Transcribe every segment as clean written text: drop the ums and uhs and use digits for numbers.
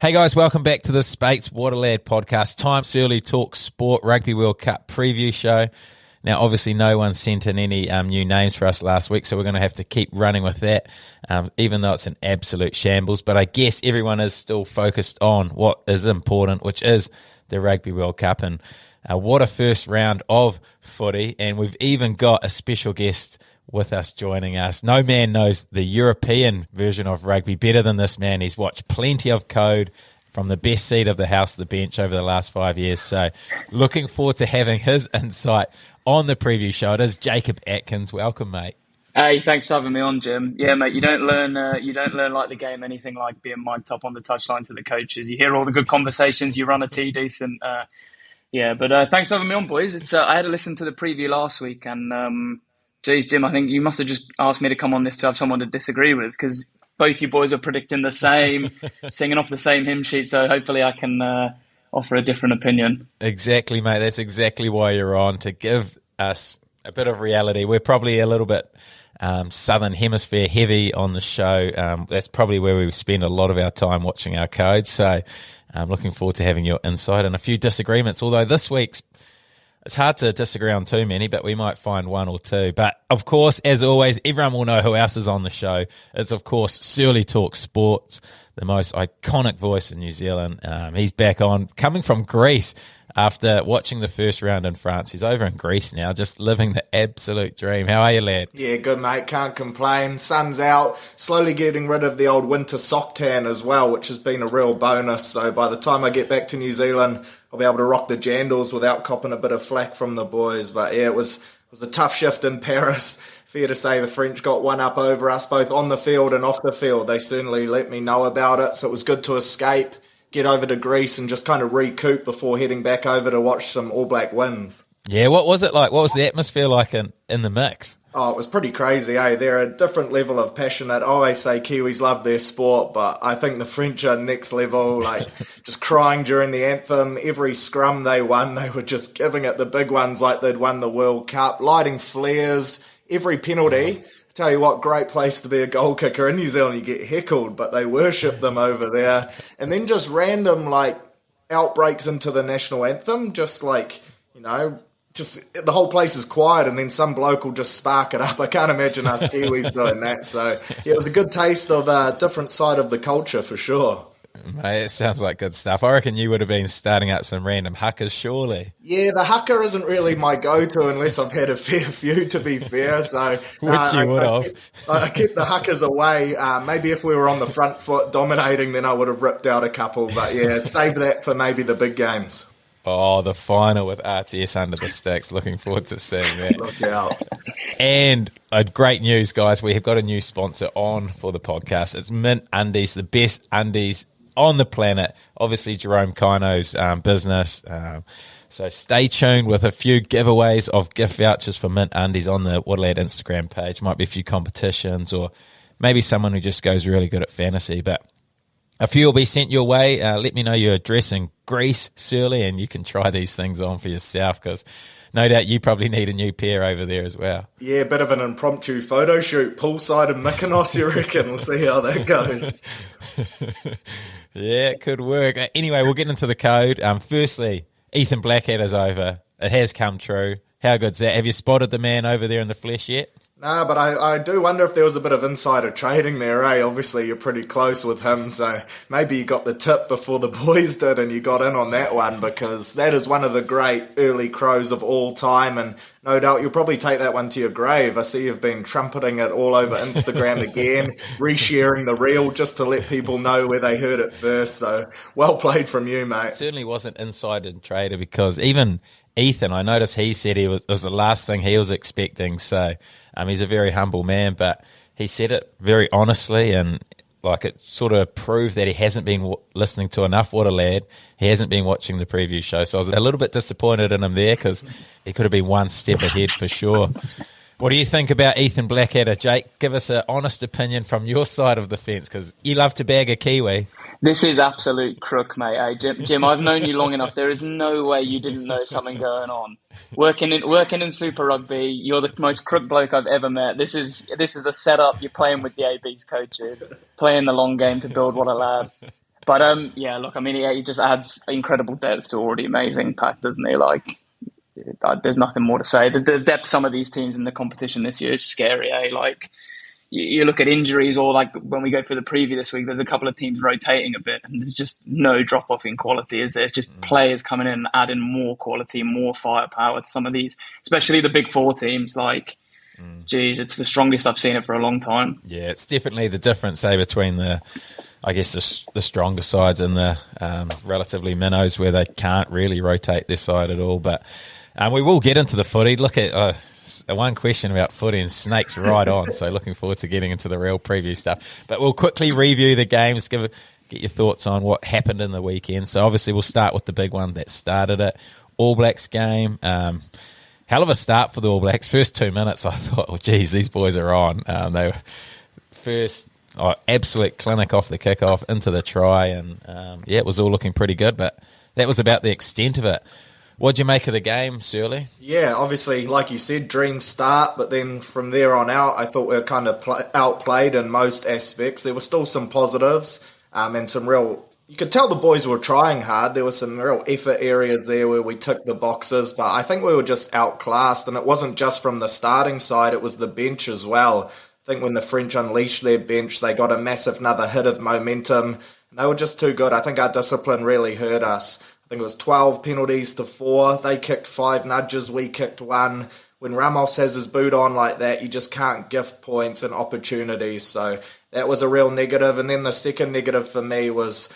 Hey guys, welcome back to the Spates Waterlad podcast. Time Searley Talk Sport Rugby World Cup preview show. Now, obviously, no one sent in any new names for us last week, so we're going to have to keep running with that, even though it's an absolute shambles. But I guess everyone is still focused on what is important, which is the Rugby World Cup. And what a first round of footy. And we've even got a special guest with us joining us. No man knows the European version of rugby better than this man. He's watched plenty of code from the best seat of the house, the bench, over the last 5 years. So looking forward to having his insight on the preview show. It is Jacob Atkins. Welcome, mate. Hey, thanks for having me on, Jim. Yeah, mate, you don't learn like the game anything like being mic'd up on the touchline to the coaches. You hear all the good conversations, you run a tee decent. But thanks for having me on, boys. It's I had to listen to the preview last week, and geez, Jim, I think you must have just asked me to come on this to have someone to disagree with, because both you boys are predicting the same, singing off the same hymn sheet. So hopefully I can offer a different opinion. Exactly, mate. That's exactly why you're on, to give us a bit of reality. We're probably a little bit Southern Hemisphere heavy on the show. That's probably where we spend a lot of our time watching our codes. So I'm looking forward to having your insight and a few disagreements. Although this week's, it's hard to disagree on too many, but we might find one or two. But, of course, as always, everyone will know who else is on the show. It's, of course, Searley Talk Sports, the most iconic voice in New Zealand. He's back on, coming from Greece after watching the first round in France. He's over in Greece now, just living the absolute dream. How are you, lad? Yeah, good, mate. Can't complain. Sun's out, slowly getting rid of the old winter sock tan as well, which has been a real bonus. So by the time I get back to New Zealand, I'll be able to rock the jandals without copping a bit of flack from the boys. But yeah, it was a tough shift in Paris. Fair to say the French got one up over us, both on the field and off the field. They certainly let me know about it, so it was good to escape, get over to Greece and just kind of recoup before heading back over to watch some All Black wins. Yeah, what was it like? What was the atmosphere like in the mix? Oh, it was pretty crazy, eh? They're a different level of passionate. I always say Kiwis love their sport, but I think the French are next level, like just crying during the anthem. Every scrum they won, they were just giving it the big ones like they'd won the World Cup, lighting flares, every penalty. Tell you what, great place to be a goal kicker. In New Zealand, you get heckled, but they worship them over there. And then just random, like, outbreaks into the national anthem, just like, just the whole place is quiet and then some bloke will just spark it up. I can't imagine us Kiwis doing that. So, yeah, it was a good taste of a different side of the culture for sure. Mate, it sounds like good stuff. I reckon you would have been starting up some random huckers, surely. Yeah, the haka isn't really my go-to unless I've had a fair few, to be fair. So, which you would have. I kept the huckers away. Maybe if we were on the front foot dominating, then I would have ripped out a couple. But yeah, save that for maybe the big games. Oh, the final with RTS under the sticks. Looking forward to seeing that. Look out. And great news, guys. We have got a new sponsor on for the podcast. It's Mint Undies, the best undies on the planet. Obviously, Jerome Kino's business. So stay tuned with a few giveaways of gift vouchers for Mint Undies on the Waterlad Instagram page. Might be a few competitions or maybe someone who just goes really good at fantasy. But a few will be sent your way. Let me know your address in Greece, Searley, and you can try these things on for yourself, because no doubt you probably need a new pair over there as well. Yeah, a bit of an impromptu photo shoot, poolside in Mykonos, you reckon? We'll see how that goes. Yeah, it could work. Anyway, we'll get into the code. Firstly, Ethan Blackadder's over. It has come true. How good's that? Have you spotted the man over there in the flesh yet? No, but I do wonder if there was a bit of insider trading there, eh? Obviously, you're pretty close with him, so maybe you got the tip before the boys did and you got in on that one, because that is one of the great early crows of all time, and no doubt you'll probably take that one to your grave. I see you've been trumpeting it all over Instagram again, resharing the reel just to let people know where they heard it first, so well played from you, mate. It certainly wasn't insider trader, because even Ethan, I noticed he said it was the last thing he was expecting, so he's a very humble man, but he said it very honestly, and like it sort of proved that he hasn't been listening to enough Waterlad. He hasn't been watching the preview show, so I was a little bit disappointed in him there, because he could have been one step ahead for sure. What do you think about Ethan Blackadder, Jake? Give us an honest opinion from your side of the fence, because you love to bag a Kiwi. This is absolute crook, mate. Hey, Jim, I've known you long enough. There is no way you didn't know something going on. Working in Super Rugby, you're the most crook bloke I've ever met. This is a setup. You're playing with the AB's coaches, playing the long game to build what a lad. But yeah, look, I mean, he just adds incredible depth to already amazing pack, doesn't he? Like, there's nothing more to say. The depth of some of these teams in the competition this year is scary, eh? Like, you look at injuries, or like when we go through the preview this week, there's a couple of teams rotating a bit, and there's just no drop off in quality, is there? It's just players coming in and adding more quality, more firepower to some of these, especially the big four teams. Like, geez, it's the strongest I've seen it for a long time. Yeah, it's definitely the difference, say, between the stronger sides and the relatively minnows, where they can't really rotate this side at all. But we will get into the footy. Look at one question about footy, and Snake's right on. So looking forward to getting into the real preview stuff. But we'll quickly review the games, get your thoughts on what happened in the weekend. So obviously we'll start with the big one that started it, All Blacks game. Hell of a start for the All Blacks. First 2 minutes, I thought, oh, geez, these boys are on. They were first absolute clinic off the kickoff into the try, and yeah, it was all looking pretty good, but that was about the extent of it. What'd you make of the game, Searley? Yeah, obviously, like you said, dream start, but then from there on out, I thought we were kind of outplayed in most aspects. There were still some positives and some real... You could tell the boys were trying hard. There were some real effort areas there where we ticked the boxes, but I think we were just outclassed, and it wasn't just from the starting side, it was the bench as well. I think when the French unleashed their bench, they got a massive another hit of momentum. They were just too good. I think our discipline really hurt us. I think it was 12 penalties to 4. They kicked 5 nudges, we kicked 1. When Ramos has his boot on like that, you just can't give points and opportunities. So that was a real negative. And then the second negative for me was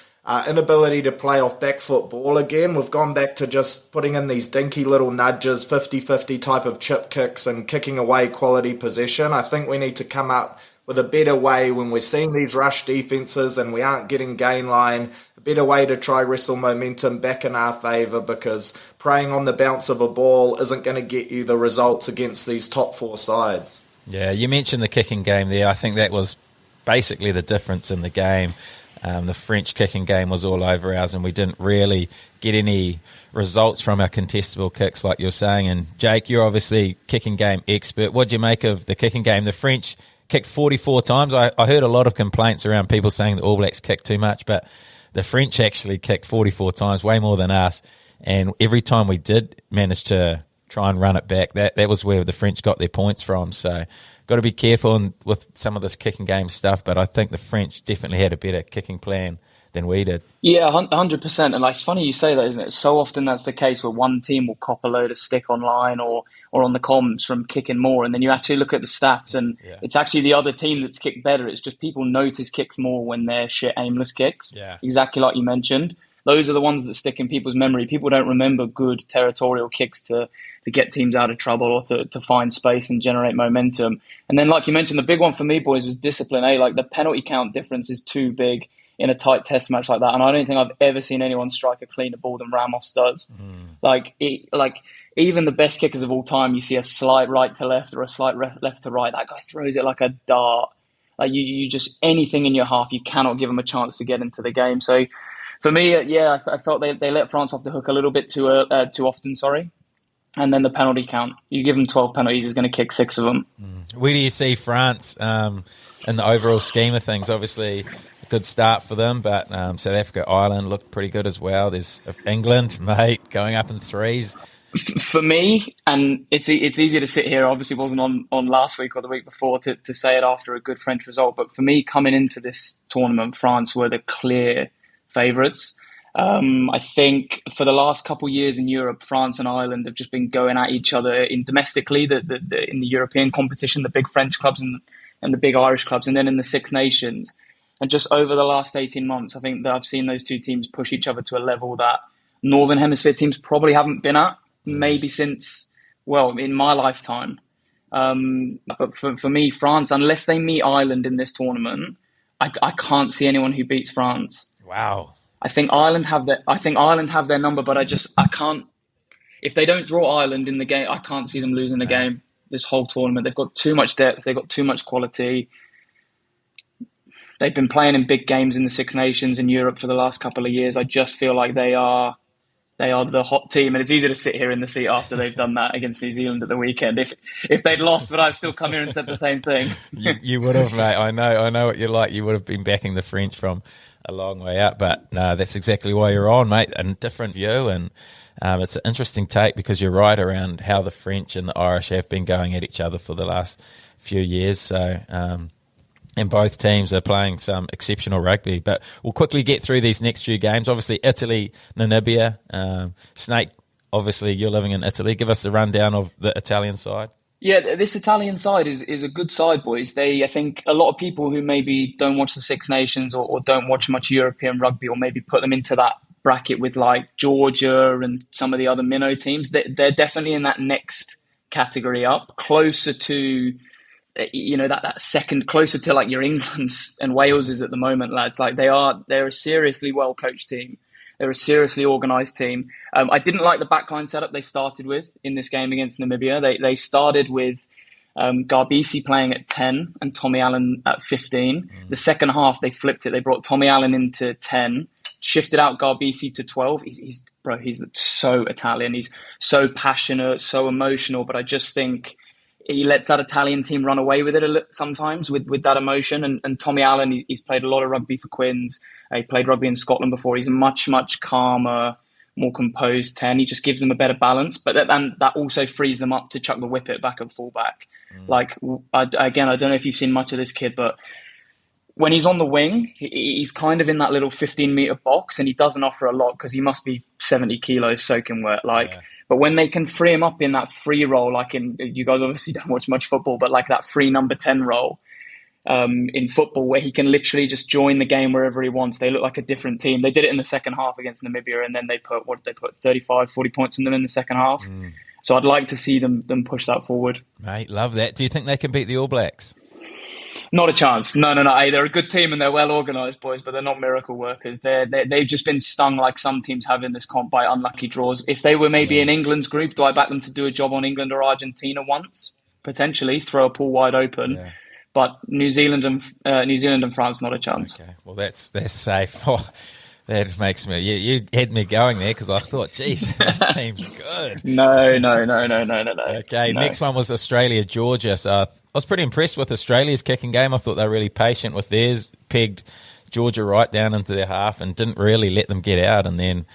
inability to play off back foot ball again. We've gone back to just putting in these dinky little nudges, 50-50 type of chip kicks and kicking away quality possession. I think we need to come up with a better way when we're seeing these rush defences and we aren't getting gain line, a better way to try wrestle momentum back in our favour, because preying on the bounce of a ball isn't going to get you the results against these top 4 sides. Yeah, you mentioned the kicking game there. I think that was basically the difference in the game. The French kicking game was all over ours, and we didn't really get any results from our contestable kicks like you're saying. And Jake, you're obviously kicking game expert. What do you make of the kicking game? The French kicked 44 times. I heard a lot of complaints around people saying the All Blacks kicked too much, but the French actually kicked 44 times, way more than us. And every time we did manage to try and run it back, that was where the French got their points from. So got to be careful with some of this kicking game stuff, but I think the French definitely had a better kicking plan than we did. Yeah, 100%. And like, it's funny you say that, isn't it? So often that's the case where one team will cop a load of stick online or on the comms from kicking more, and then you actually look at the stats and it's actually the other team that's kicked better. It's just people notice kicks more when they're shit aimless kicks. Yeah. Exactly like you mentioned. Those are the ones that stick in people's memory. People don't remember good territorial kicks to get teams out of trouble or to find space and generate momentum. And then, like you mentioned, the big one for me, boys, was discipline. Like, the penalty count difference is too big in a tight test match like that. And I don't think I've ever seen anyone strike a cleaner ball than Ramos does. Like even the best kickers of all time, you see a slight right to left or a slight left to right. That guy throws it like a dart. Like, you just, anything in your half, you cannot give him a chance to get into the game. So, for me, I felt they let France off the hook a little bit too often, And then the penalty count. You give them 12 penalties, he's going to kick 6 of them. Where do you see France in the overall scheme of things? Obviously, a good start for them, but South Africa, Ireland looked pretty good as well. There's England, mate, going up in 3s. For me, and it's easier to sit here, obviously wasn't on last week or the week before to say it after a good French result, but for me, coming into this tournament, France were the clear favourites. I think for the last couple of years in Europe, France and Ireland have just been going at each other in domestically, in the European competition, the big French clubs and the big Irish clubs, and then in the Six Nations. And just over the last 18 months, I think that I've seen those two teams push each other to a level that Northern Hemisphere teams probably haven't been at, maybe since, well, in my lifetime. But for me, France, unless they meet Ireland in this tournament, I can't see anyone who beats France. Wow. I think Ireland have their number, but I can't. If they don't draw Ireland in the game, I can't see them losing the game this whole tournament. They've got too much depth. They've got too much quality. They've been playing in big games in the Six Nations in Europe for the last couple of years. I just feel like they are the hot team, and it's easy to sit here in the seat after they've done that against New Zealand at the weekend. If they'd lost, but I've still come here and said the same thing. You would have, mate. I know what you're like. You would have been backing the French from a long way out. But no, that's exactly why you're on, mate. A different view, and it's an interesting take because you're right around how the French and the Irish have been going at each other for the last few years. So, and both teams are playing some exceptional rugby. But we'll quickly get through these next few games. Obviously, Italy, Namibia. Snake, obviously, you're living in Italy. Give us a rundown of the Italian side. Yeah, this Italian side is a good side, boys. I think a lot of people who maybe don't watch the Six Nations or don't watch much European rugby, or maybe put them into that bracket with like Georgia and some of the other minnow teams, they're definitely in that next category up, closer to, that second, closer to like your England's and Wales's at the moment, lads. Like they're a seriously well coached team. They're a seriously organised team. I didn't like the backline setup they started with in this game against Namibia. They started with Garbisi playing at 10 and Tommy Allen at 15. The second half, they flipped it. They brought Tommy Allen into 10, shifted out Garbisi to 12. He's so Italian. He's so passionate, so emotional. But I just think he lets that Italian team run away with it sometimes with that emotion. And Tommy Allen, he's played a lot of rugby for Quins. He played rugby in Scotland before. He's a much, much calmer, more composed 10. He just gives them a better balance. But that also frees them up to chuck the whippet back at fullback. Like, I don't know if you've seen much of this kid, but when he's on the wing, he's kind of in that little 15-metre box, and he doesn't offer a lot because he must be 70 kilos soaking wet. But when they can free him up in that free role, like you guys obviously don't watch much football, but like that free number 10 role in football where he can literally just join the game wherever he wants, they look like a different team. They did it in the second half against Namibia, and then they put 35, 40 points on them in the second half. So I'd like to see them push that forward. Mate, love that. Do you think they can beat the All Blacks? Not a chance. No. Hey, they're a good team and they're well organised, boys, but they're not miracle workers. They've just been stung like some teams have in this comp by unlucky draws. If they were maybe in England's group, do I back them to do a job on England or Argentina once? Potentially, throw a pool wide open. Yeah. But New Zealand and France, not a chance. Okay, well, that's safe. Oh, that makes me... You had me going there because I thought, geez, this team's good. No. Okay, no. Next one was Australia-Georgia. So I was pretty impressed with Australia's kicking game. I thought they were really patient with theirs, pegged Georgia right down into their half and didn't really let them get out. And then,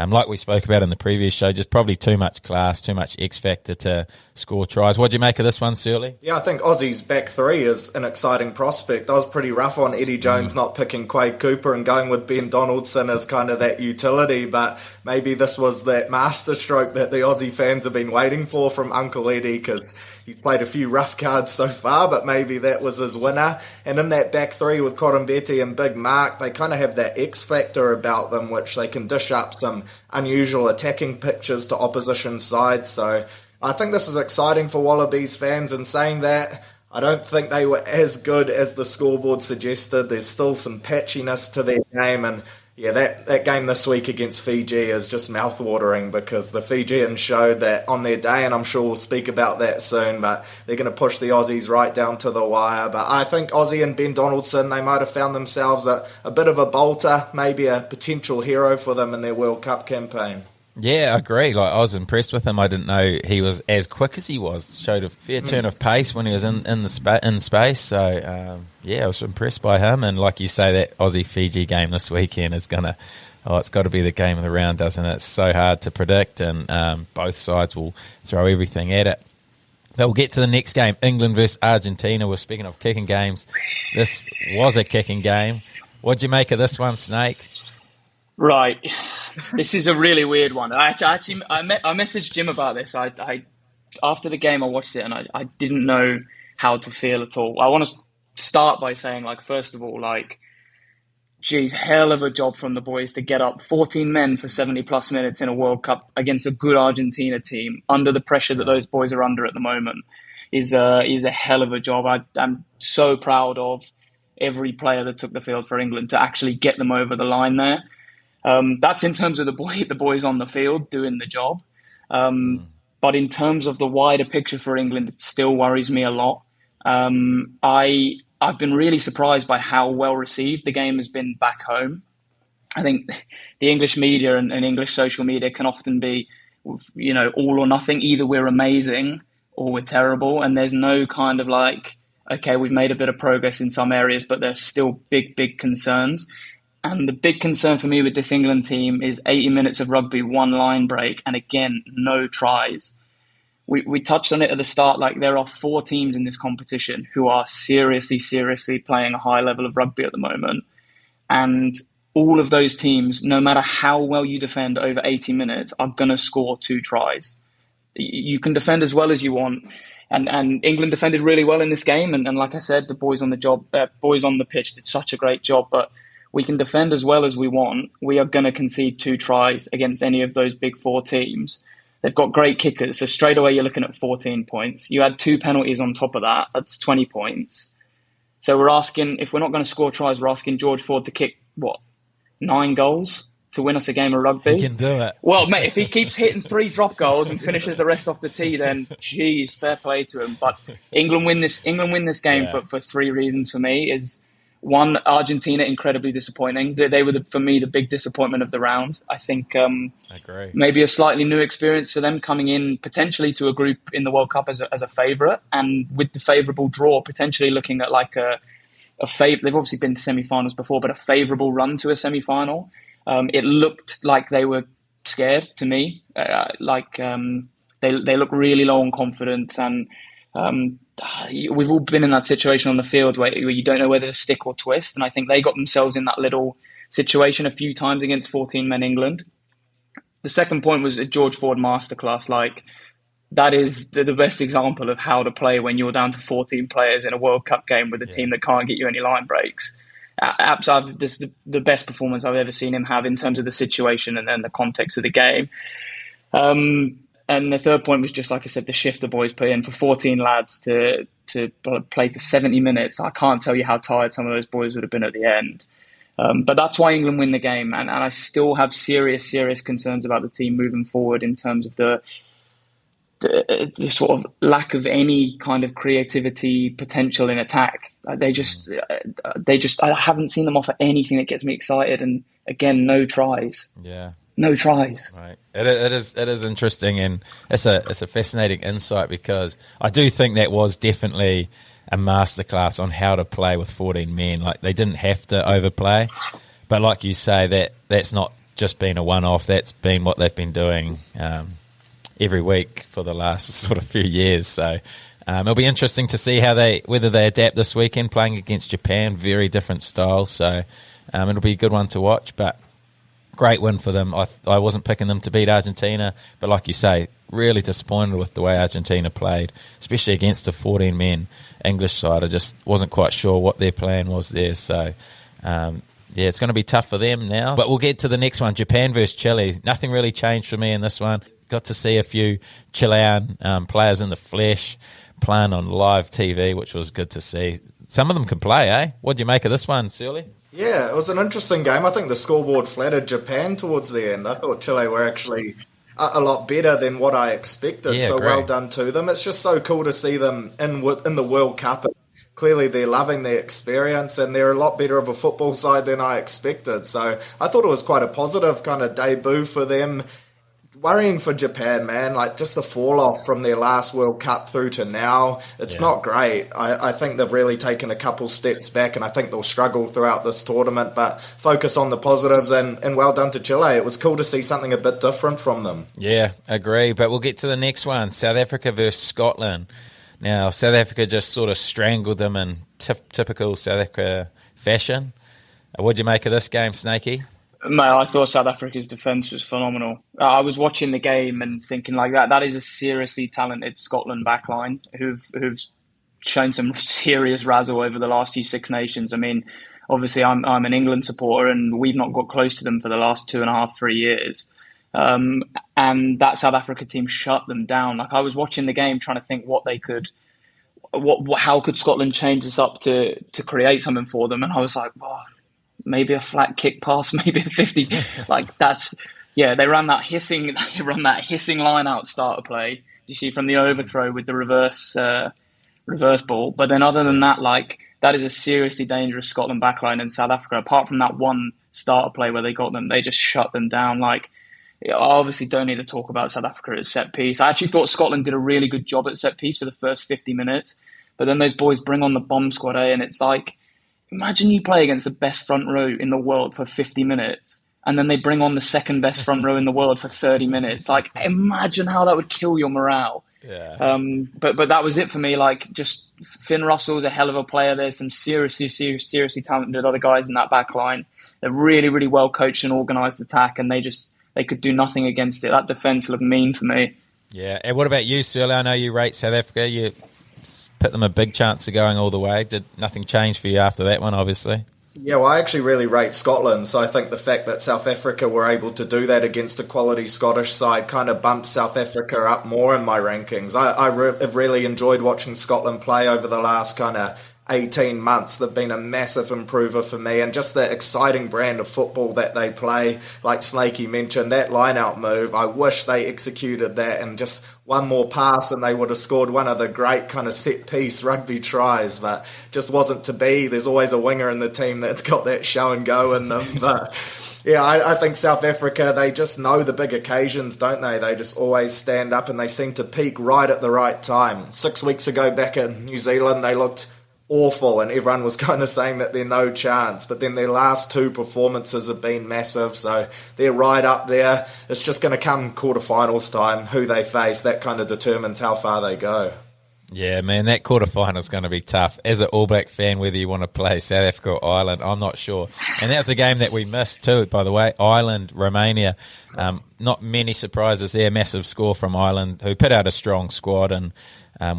like we spoke about in the previous show, just probably too much class, too much X factor to score tries. What do you make of this one, Searley? Yeah, I think Aussie's back three is an exciting prospect. I was pretty rough on Eddie Jones not picking Quade Cooper and going with Ben Donaldson as kind of that utility, but maybe this was that masterstroke that the Aussie fans have been waiting for from Uncle Eddie, because he's played a few rough cards so far, but maybe that was his winner. And in that back three with Corambetti and Big Mark, they kind of have that X factor about them, which they can dish up some unusual attacking pictures to opposition sides. So I think this is exciting for Wallabies fans. And saying that, I don't think they were as good as the scoreboard suggested. There's still some patchiness to their game, and yeah, that game this week against Fiji is just mouthwatering because the Fijians showed that on their day, and I'm sure we'll speak about that soon, but they're going to push the Aussies right down to the wire. But I think Aussie and Ben Donaldson, they might have found themselves a bit of a bolter, maybe a potential hero for them in their World Cup campaign. Yeah, I agree. Like, I was impressed with him. I didn't know he was as quick as he was. Showed a fair turn of pace when he was in space. So, I was impressed by him. And like you say, that Aussie-Fiji game this weekend is it's got to be the game of the round, doesn't it? It's so hard to predict, and both sides will throw everything at it. But we'll get to the next game, England versus Argentina. We're speaking of kicking games. This was a kicking game. What'd you make of this one, Snake? Right, this is a really weird one. I messaged Jim about this. I after the game I watched it and I didn't know how to feel at all. I want to start by saying, like, first of all, like, geez, hell of a job from the boys to get up 14 men for 70 plus minutes in a World Cup against a good Argentina team under the pressure that those boys are under at the moment is a hell of a job. I'm so proud of every player that took the field for England to actually get them over the line there. That's in terms of the boys on the field doing the job. But in terms of the wider picture for England, it still worries me a lot. I've been really surprised by how well received the game has been back home. I think the English media and English social media can often be, all or nothing. Either we're amazing or we're terrible. And there's no kind of like, okay, we've made a bit of progress in some areas, but there's still big, big concerns. And the big concern for me with this England team is 80 minutes of rugby, one line break, and again, no tries. We touched on it at the start, like there are 4 teams in this competition who are seriously playing a high level of rugby at the moment. And all of those teams, no matter how well you defend over 80 minutes, are going to score 2 tries. You can defend as well as you want. And England defended really well in this game. And like I said, the boys on the pitch did such a great job. But we can defend as well as we want. We are going to concede 2 tries against any of those big 4 teams. They've got great kickers. So straight away, you're looking at 14 points. You add 2 penalties on top of that. That's 20 points. So we're asking, if we're not going to score tries, we're asking George Ford to kick, 9 goals to win us a game of rugby? He can do it. Well, mate, if he keeps hitting 3 drop goals and finishes the rest off the tee, then geez, fair play to him. But England win this game for 3 reasons for me. Is 1, Argentina, incredibly disappointing. They were, for me, the big disappointment of the round. I think agree. Maybe a slightly new experience for them, coming in potentially to a group in the World Cup as a favourite, and with the favourable draw, potentially looking at like a they've obviously been to semi-finals before, but a favourable run to a semi-final. It looked like they were scared to me. They look really low on confidence, and we've all been in that situation on the field where you don't know whether to stick or twist. And I think they got themselves in that little situation a few times against 14-men England. The second point was a George Ford masterclass. Like, that is the best example of how to play when you're down to 14 players in a World Cup game with a team that can't get you any line breaks. This is the best performance I've ever seen him have in terms of the situation and then the context of the game. And the third point was just, like I said, the shift the boys put in for 14 lads to play for 70 minutes. I can't tell you how tired some of those boys would have been at the end. But that's why England win the game. And I still have serious concerns about the team moving forward in terms of the sort of lack of any kind of creativity potential in attack. They just I haven't seen them offer anything that gets me excited. And again, no tries. Yeah. No tries. Right. It is interesting, and it's a fascinating insight, because I do think that was definitely a masterclass on how to play with 14 men. Like, they didn't have to overplay, but like you say, that's not just been a one-off. That's been what they've been doing every week for the last sort of few years. So it'll be interesting to see whether they adapt this weekend, playing against Japan. Very different style, so it'll be a good one to watch. But great win for them. I wasn't picking them to beat Argentina, but like you say, really disappointed with the way Argentina played, especially against a 14-men English side. I just wasn't quite sure what their plan was there. So, it's going to be tough for them now. But we'll get to the next one, Japan versus Chile. Nothing really changed for me in this one. Got to see a few Chilean players in the flesh playing on live TV, which was good to see. Some of them can play, eh? What do you make of this one, Searley? Yeah, it was an interesting game. I think the scoreboard flattered Japan towards the end. I thought Chile were actually a lot better than what I expected, so great. well done to them. It's just so cool to see them in the World Cup. Clearly they're loving the experience, and they're a lot better of a football side than I expected. So I thought it was quite a positive kind of debut for them. Worrying for Japan, man, like just the fall off from their last World Cup through to now, it's not great. I think they've really taken a couple steps back, and I think they'll struggle throughout this tournament, but focus on the positives, and well done to Chile. It was cool to see something a bit different from them. Yeah, agree, but we'll get to the next one, South Africa versus Scotland. Now, South Africa just sort of strangled them in typical South Africa fashion. What do you make of this game, Snakey? Mate, I thought South Africa's defence was phenomenal. I was watching the game and thinking like that is a seriously talented Scotland backline who've shown some serious razzle over the last few Six Nations. I mean, obviously I'm an England supporter, and we've not got close to them for the last 2.5, 3 years. And that South Africa team shut them down. Like, I was watching the game trying to think how could Scotland change this up to create something for them, and I was like, maybe a flat kick pass, maybe a 50. They ran that hissing line out starter play. You see from the overthrow with the reverse ball. But then other than that, that is a seriously dangerous Scotland backline in South Africa. Apart from that one starter play where they got them, they just shut them down. I obviously don't need to talk about South Africa at set piece. I actually thought Scotland did a really good job at set piece for the first 50 minutes. But then those boys bring on the bomb squad, and it's like, imagine you play against the best front row in the world for 50 minutes and then they bring on the second best front row in the world for 30 minutes. Like, imagine how that would kill your morale. Yeah. But that was it for me. Like, just Finn Russell's a hell of a player. There's some seriously talented other guys in that back line. They're really, really well coached and organised attack, and they could do nothing against it. That defence looked mean for me. Yeah. And what about you, Searley? I know you rate South Africa. You put them a big chance of going all the way. Did nothing change for you after that one, obviously? Yeah, well, I actually really rate Scotland, so I think the fact that South Africa were able to do that against a quality Scottish side kind of bumped South Africa up more in my rankings. I've really enjoyed watching Scotland play over the last kind of 18 months. They've been a massive improver for me, and just the exciting brand of football that they play, like Snakey mentioned, that line-out move, I wish they executed that and just one more pass and they would have scored one of the great kind of set-piece rugby tries, but just wasn't to be. There's always a winger in the team that's got that show and go in them. But yeah, I think South Africa, they just know the big occasions, don't they? They just always stand up and they seem to peak right at the right time. 6 weeks ago back in New Zealand, they looked awful and everyone was kind of saying that they're no chance, but then their last two performances have been massive, so they're right up there. It's just going to come quarterfinals time, who they face, that kind of determines how far they go. Yeah, man, that quarterfinal is going to be tough. As an All Black fan, whether you want to play South Africa or Ireland, I'm not sure. And that was a game that we missed too, by the way, Ireland, Romania. Not many surprises there, massive score from Ireland, who put out a strong squad and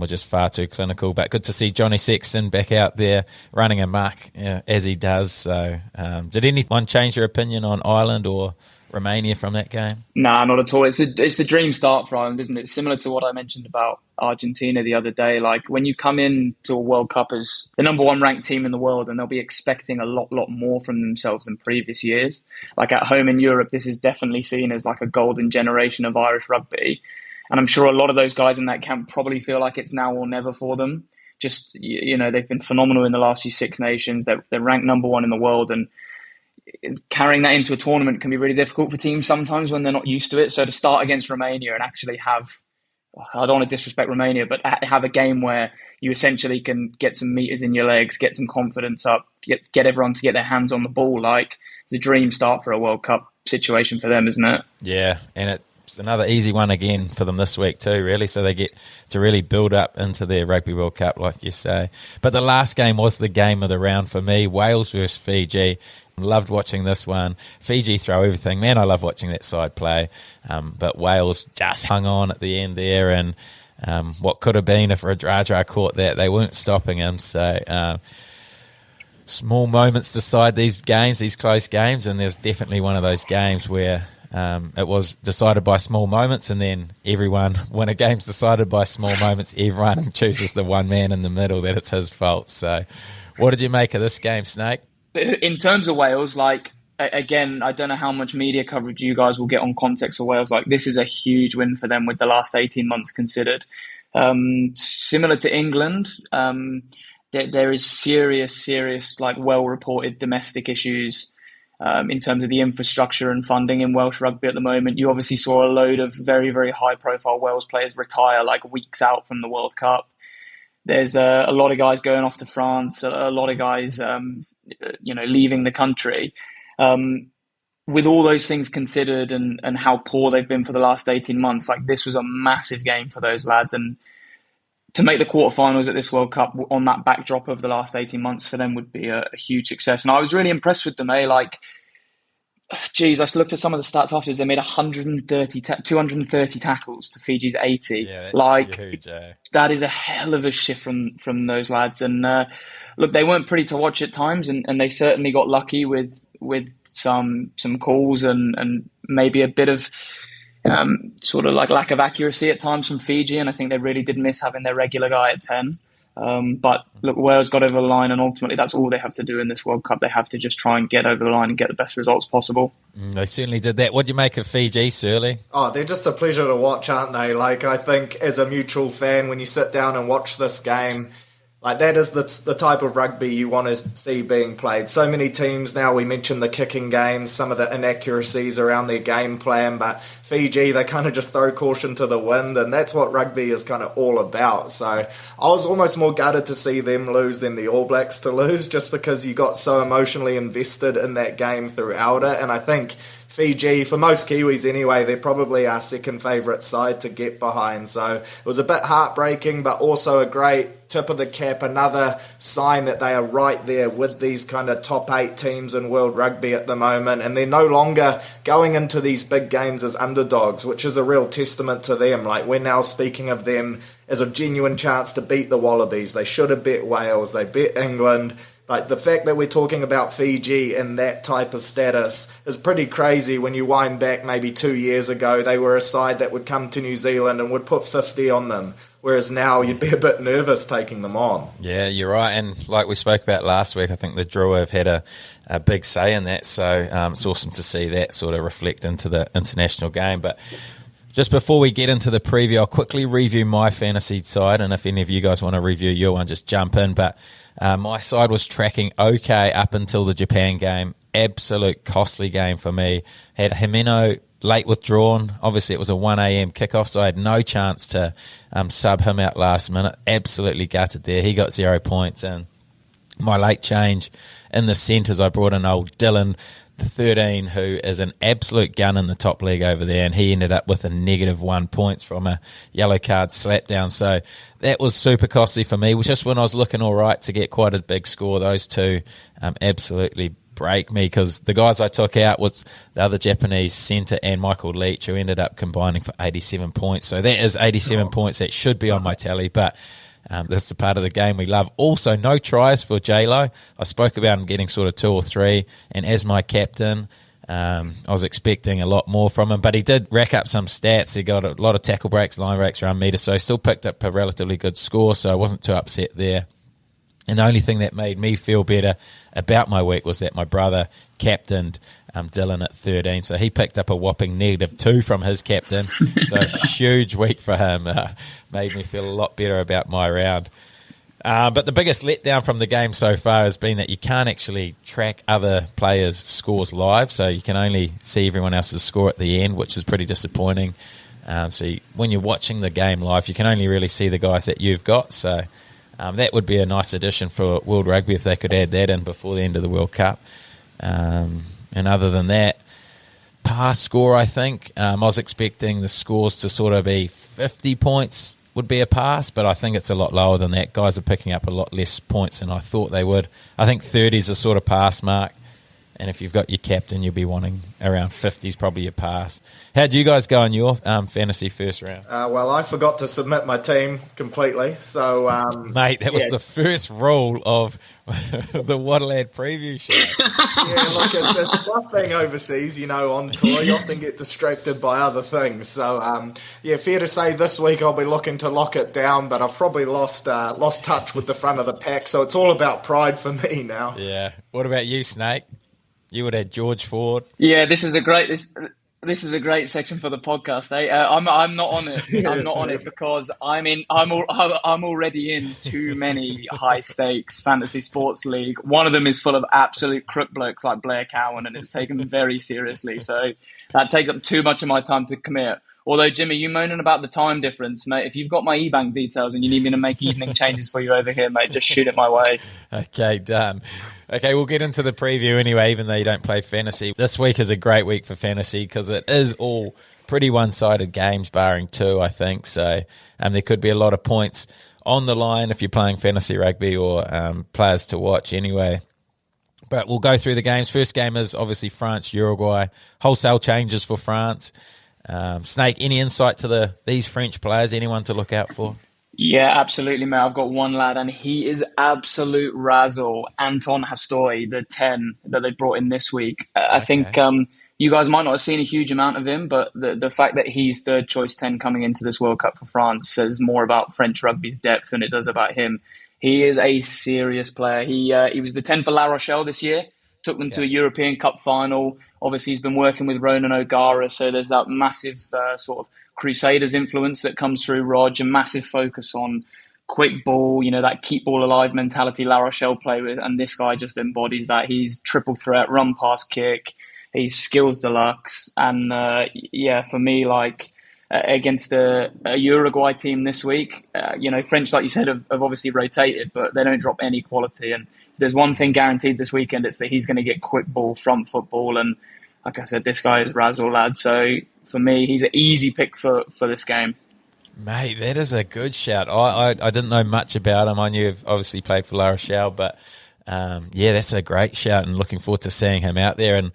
were just far too clinical. But good to see Johnny Sexton back out there running amok, as he does. So did anyone change your opinion on Ireland or Romania from that game? Nah, not at all. It's a dream start for Ireland, isn't it? Similar to what I mentioned about Argentina the other day. Like, when you come into a World Cup as the number one ranked team in the world, and they'll be expecting a lot more from themselves than previous years. Like, at home in Europe, this is definitely seen as like a golden generation of Irish rugby. And I'm sure a lot of those guys in that camp probably feel like it's now or never for them. Just, they've been phenomenal in the last few Six Nations. They're ranked number one in the world, and carrying that into a tournament can be really difficult for teams sometimes when they're not used to it. So to start against Romania and actually have, I don't want to disrespect Romania, but have a game where you essentially can get some meters in your legs, get some confidence up, get everyone to get their hands on the ball. Like, it's a dream start for a World Cup situation for them, isn't it? Yeah, and it's another easy one again for them this week too, really. So they get to really build up into their Rugby World Cup, like you say. But the last game was the game of the round for me, Wales versus Fiji. Loved watching this one. Fiji throw everything. Man, I love watching that side play. But Wales just hung on at the end there, and what could have been if Radradra caught that, they weren't stopping him. So small moments decide these games, these close games, and there's definitely one of those games where it was decided by small moments, and then when a game's decided by small moments, everyone chooses the one man in the middle that it's his fault. So what did you make of this game, Snake? In terms of Wales, like, again, I don't know how much media coverage you guys will get on context for Wales. Like, this is a huge win for them with the last 18 months considered. Similar to England, there is serious, like, well-reported domestic issues in terms of the infrastructure and funding in Welsh rugby at the moment. You obviously saw a load of very, very high-profile Wales players retire, like, weeks out from the World Cup. There's a lot of guys going off to France, a lot of guys, leaving the country. With all those things considered and how poor they've been for the last 18 months, like, this was a massive game for those lads. And to make the quarterfinals at this World Cup on that backdrop of the last 18 months for them would be a huge success. And I was really impressed with them, Like, geez, I looked at some of the stats afterwards. They made 230 tackles to Fiji's 80. Yeah, that's like, huge, that is a hell of a shift from those lads. And look, they weren't pretty to watch at times, and they certainly got lucky with some calls and maybe a bit of sort of like lack of accuracy at times from Fiji. And I think they really did miss having their regular guy at 10. But look, Wales got over the line, and ultimately that's all they have to do in this World Cup. They have to just try and get over the line and get the best results possible. They certainly did that. What do you make of Fiji, Searley? Oh, they're just a pleasure to watch, aren't they? Like, I think as a mutual fan, when you sit down and watch this game, Like, that is the type of rugby you want to see being played. So many teams now, we mentioned the kicking games, some of the inaccuracies around their game plan, but Fiji, they kind of just throw caution to the wind, and that's what rugby is kind of all about. So I was almost more gutted to see them lose than the All Blacks to lose, just because you got so emotionally invested in that game throughout it. And I think Fiji, for most Kiwis anyway, they're probably our second favourite side to get behind. So it was a bit heartbreaking, but also a great tip of the cap, another sign that they are right there with these kind of top 8 teams in world rugby at the moment, and they're no longer going into these big games as underdogs, which is a real testament to them. Like, we're now speaking of them as a genuine chance to beat the Wallabies. They should have bet Wales, they bet England. Like, the fact that we're talking about Fiji in that type of status is pretty crazy. When you wind back maybe 2 years ago, they were a side that would come to New Zealand and would put 50 on them, whereas now you'd be a bit nervous taking them on. Yeah, you're right. And like we spoke about last week, I think the Drua have had a big say in that, so it's awesome to see that sort of reflect into the international game. But just before we get into the preview, I'll quickly review my fantasy side, and if any of you guys want to review your one, just jump in. But my side was tracking okay up until the Japan game. Absolute costly game for me. Had Himeno late withdrawn. Obviously, it was a 1 a.m. kickoff, so I had no chance to sub him out last minute. Absolutely gutted there. He got 0 points. And my late change in the centres, I brought in old Dylan, the 13, who is an absolute gun in the top league over there, and he ended up with a -1 points from a yellow card slap down. So that was super costly for me, just when I was looking all right to get quite a big score. Those two absolutely break me, because the guys I took out was the other Japanese centre and Michael Leach, who ended up combining for 87 points. So that is 87 points that should be on my tally, but that's the part of the game we love. Also, no tries for J-Lo. I spoke about him getting sort of 2 or 3, and as my captain, I was expecting a lot more from him, but he did rack up some stats. He got a lot of tackle breaks, line breaks, run meters, so he still picked up a relatively good score, so I wasn't too upset there. And the only thing that made me feel better about my week was that my brother captained Dylan at 13, so he picked up a whopping -2 from his captain. So a huge week for him. Made me feel a lot better about my round. But the biggest letdown from the game so far has been that you can't actually track other players' scores live, so you can only see everyone else's score at the end, which is pretty disappointing. When you're watching the game live, you can only really see the guys that you've got, so that would be a nice addition for World Rugby if they could add that in before the end of the World Cup. And other than that, pass score, I think. I was expecting the scores to sort of be 50 points would be a pass, but I think it's a lot lower than that. Guys are picking up a lot less points than I thought they would. I think 30 is a sort of pass mark, and if you've got your captain, you'll be wanting around 50 is probably your pass. How'd you guys go in your fantasy first round? Well, I forgot to submit my team completely, so... Mate, that was the first rule of the Waterlad preview show. Yeah, look, it's tough being overseas, on tour. You often get distracted by other things. So, fair to say this week I'll be looking to lock it down, but I've probably lost touch with the front of the pack, so it's all about pride for me now. Yeah. What about you, Snake? You would have George Ford. Yeah, this is a great section for the podcast. I'm not on it. I'm not on it because I'm already in too many high stakes fantasy sports league. One of them is full of absolute crook blokes like Blair Cowan, and it's taken very seriously. So that takes up too much of my time to commit. Although, Jimmy, you moaning about the time difference, mate. If you've got my e-bank details and you need me to make evening changes for you over here, mate, just shoot it my way. Okay, done. Okay, we'll get into the preview anyway, even though you don't play fantasy. This week is a great week for fantasy because it is all pretty one-sided games, barring 2, I think. So there could be a lot of points on the line if you're playing fantasy rugby or players to watch anyway. But we'll go through the games. First game is obviously France-Uruguay. Wholesale changes for France. Snake, any insight to these French players? Anyone to look out for? Yeah, absolutely, mate. I've got one lad, and he is absolute razzle. Anton Hastoy, the 10 that they brought in this week. I think you guys might not have seen a huge amount of him, but the fact that he's third choice 10 coming into this World Cup for France says more about French rugby's depth than it does about him. He is a serious player. He was the 10 for La Rochelle this year. Took them to a European Cup final. Obviously, he's been working with Ronan O'Gara, so there's that massive sort of Crusaders influence that comes through Rog, and massive focus on quick ball, that keep ball alive mentality La Rochelle play with, and this guy just embodies that. He's triple threat, run, pass, kick. He's skills deluxe, and for me, against a Uruguay team this week, French, like you said, have obviously rotated, but they don't drop any quality. And if there's one thing guaranteed this weekend, it's that he's going to get quick ball, front football, and like I said, this guy is Razzle lad. So for me, he's an easy pick for this game. Mate, that is a good shout. I didn't know much about him. I knew he'd obviously played for La Rochelle, but that's a great shout, and looking forward to seeing him out there, and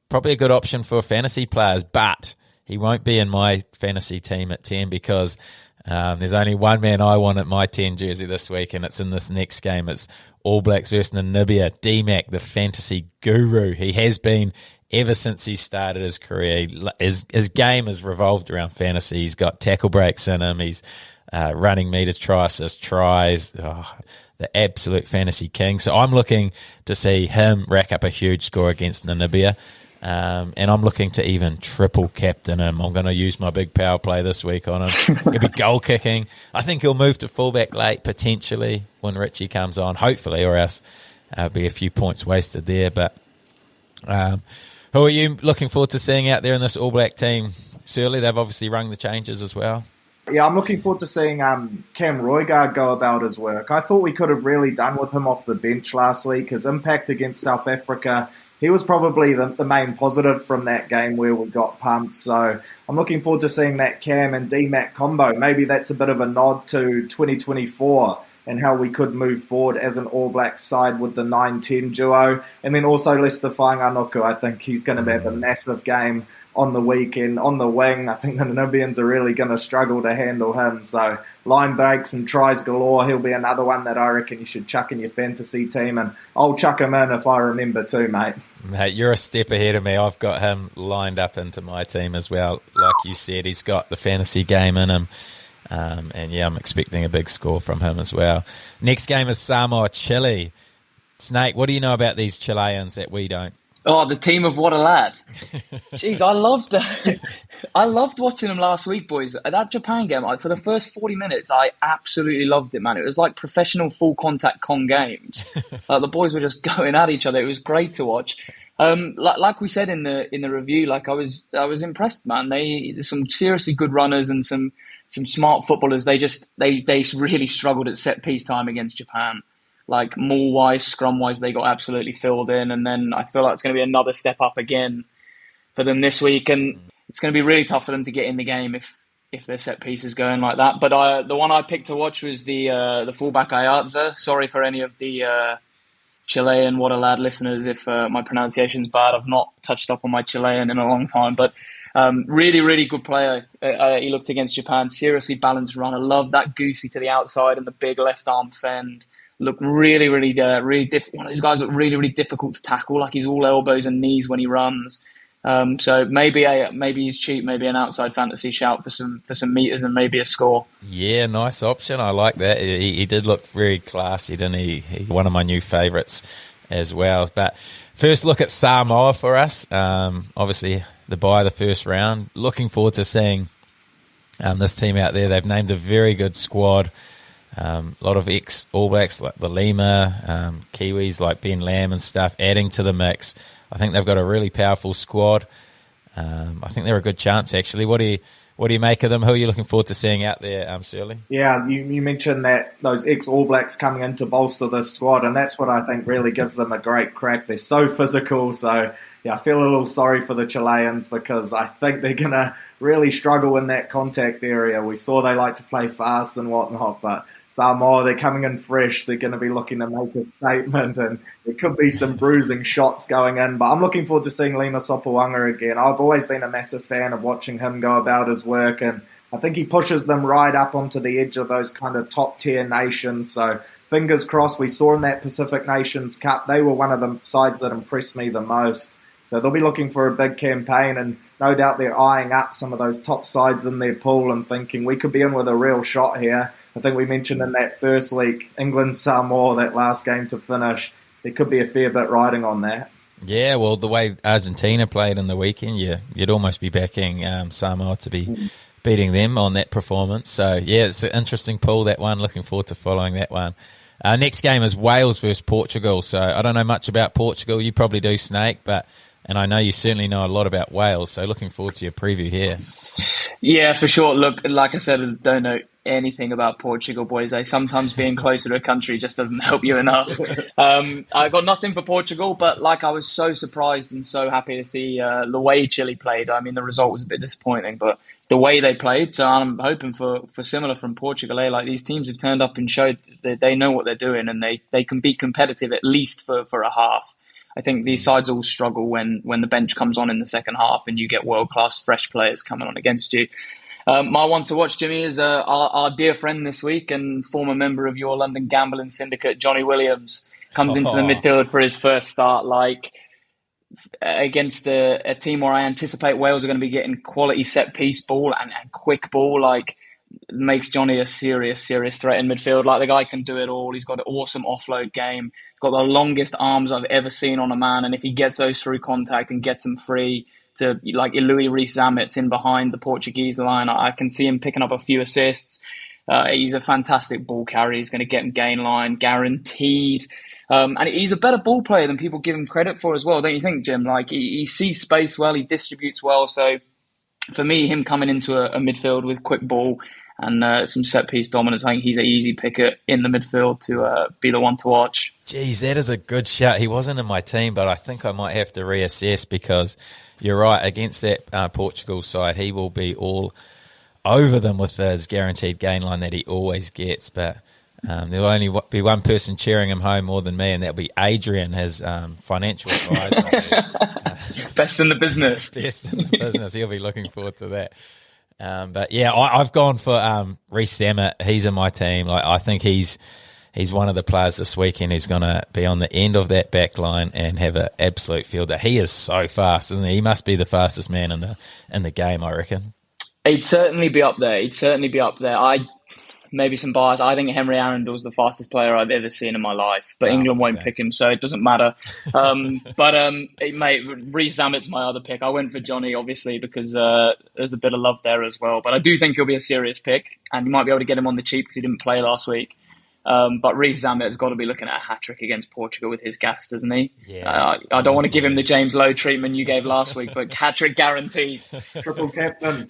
probably a good option for fantasy players, but he won't be in my fantasy team at 10 because there's only one man I want at my 10 jersey this week, and it's in this next game. It's All Blacks versus Namibia. D-Mac, the fantasy guru. He has been ever since he started his career. His game has revolved around fantasy. He's got tackle breaks in him. He's running meters, try assists, tries. The absolute fantasy king. So I'm looking to see him rack up a huge score against Namibia. And I'm looking to even triple captain him. I'm going to use my big power play this week on him. He'll be goal kicking. I think he'll move to fullback late, potentially, when Richie comes on, hopefully, or else be a few points wasted there. But who are you looking forward to seeing out there in this All Black team? Searley, they've obviously rung the changes as well. Yeah, I'm looking forward to seeing Cam Roygaard go about his work. I thought we could have really done with him off the bench last week. His impact against South Africa, he was probably the main positive from that game where we got pumped. So I'm looking forward to seeing that Cam and D-Mac combo. Maybe that's a bit of a nod to 2024 and how we could move forward as an All Black side with the 9-10 duo. And then also Lester Whainganuku. I think he's going to have a massive game on the weekend. On the wing, I think the Namibians are really going to struggle to handle him. So line breaks and tries galore. He'll be another one that I reckon you should chuck in your fantasy team. And I'll chuck him in if I remember too, mate. Mate, you're a step ahead of me. I've got him lined up into my team as well. Like you said, he's got the fantasy game in him. I'm expecting a big score from him as well. Next game is Samoa, Chile. Snake, what do you know about these Chileans that we don't? Oh, the team of What a Lad. Jeez, I loved that. I loved watching them last week, boys. That Japan game, for the first 40 minutes, I absolutely loved it, man. It was like professional full-contact Con games. The boys were just going at each other. It was great to watch. Like we said in the review, I was impressed, man. There's some seriously good runners and some smart footballers. They really struggled at set-piece time against Japan. Like maul-wise, scrum-wise, they got absolutely filled in. And then I feel like it's going to be another step up again for them this week. And it's going to be really tough for them to get in the game if their set piece is going like that. But the one I picked to watch was the fullback Ayarza. Sorry for any of the Chilean What a Lad listeners if my pronunciation's bad. I've not touched up on my Chilean in a long time. But really, really good player. He looked against Japan. Seriously balanced runner. Love that goosey to the outside and the big left arm fend. Look really, really, really difficult. One of those guys look really, really difficult to tackle. Like he's all elbows and knees when he runs. So maybe he's cheap. Maybe an outside fantasy shout for some meters and maybe a score. Yeah, nice option. I like that. He did look very classy, didn't he? One of my new favourites as well. But first look at Samoa for us. Obviously the bye of the first round. Looking forward to seeing this team out there. They've named a very good squad. A lot of ex-All Blacks like the Lima, Kiwis like Ben Lamb and stuff adding to the mix. I think they've got a really powerful squad. I think they're a good chance, actually. What do you make of them? Who are you looking forward to seeing out there, Searley? Yeah, you mentioned that those ex-All Blacks coming in to bolster this squad, and that's what I think really gives them a great crack. They're so physical, so yeah, I feel a little sorry for the Chileans because I think they're going to really struggle in that contact area. We saw they like to play fast and whatnot, but Samoa, they're coming in fresh. They're going to be looking to make a statement, and there could be some bruising shots going in. But I'm looking forward to seeing Lima Sopoaga again. I've always been a massive fan of watching him go about his work, and I think he pushes them right up onto the edge of those kind of top-tier nations. So fingers crossed. We saw in that Pacific Nations Cup, they were one of the sides that impressed me the most. So they'll be looking for a big campaign, and no doubt they're eyeing up some of those top sides in their pool and thinking we could be in with a real shot here. I think we mentioned in that first week, England-Samoa, that last game to finish, there could be a fair bit riding on that. Yeah, well, the way Argentina played in the weekend, you'd almost be backing Samoa to be beating them on that performance. So, yeah, it's an interesting pool, that one. Looking forward to following that one. Next game is Wales versus Portugal. So I don't know much about Portugal. You probably do, Snake, and I know you certainly know a lot about Wales. So looking forward to your preview here. Yeah, for sure. Look, like I said, I don't know anything about Portugal, boys. Sometimes being closer to a country just doesn't help you enough. I got nothing for Portugal, but I was so surprised and so happy to see the way Chile played. I mean, the result was a bit disappointing, but the way they played, so I'm hoping for similar from Portugal. These teams have turned up and showed that they know what they're doing, and they can be competitive at least for a half. I think these sides all struggle when the bench comes on in the second half and you get world-class fresh players coming on against you. My one to watch, Jimmy, is our dear friend this week and former member of your London gambling syndicate, Johnny Williams, comes into the midfield for his first start. Against a team where I anticipate Wales are going to be getting quality set-piece ball and quick ball, makes Johnny a serious threat in midfield. The guy can do it all. He's got an awesome offload game. He's got the longest arms I've ever seen on a man, and if he gets those through contact and gets them free to Louis Rees-Zammit's in behind the Portuguese line, I can see him picking up a few assists. He's a fantastic ball carrier. He's going to get him gain line, guaranteed. And he's a better ball player than people give him credit for as well, don't you think, Jim? He sees space well, he distributes well. So for me, him coming into a midfield with quick ball and some set-piece dominance, I think he's an easy picker in the midfield to be the one to watch. Geez, that is a good shout. He wasn't in my team, but I think I might have to reassess because you're right, against that Portugal side, he will be all over them with his guaranteed gain line that he always gets. But there'll only be one person cheering him home more than me, and that'll be Adrian, his financial advisor. Best in the business. Best in the business. He'll be looking forward to that. But yeah, I've gone for Rees-Zammit. He's in my team. I think he's one of the players this weekend who's going to be on the end of that back line and have an absolute fielder. He is so fast, isn't he? He must be the fastest man in the game, I reckon. He'd certainly be up there. Maybe some bias. I think Henry Arundel's the fastest player I've ever seen in my life, but England won't pick him, so it doesn't matter. Mate, Rees-Zammit's my other pick. I went for Johnny, obviously, because there's a bit of love there as well. But I do think he'll be a serious pick, and you might be able to get him on the cheap because he didn't play last week. But Rees-Zammit has got to be looking at a hat-trick against Portugal with his gas, doesn't he? Yeah. I don't want to give him the James Lowe treatment you gave last week, but hat-trick guaranteed. Triple captain.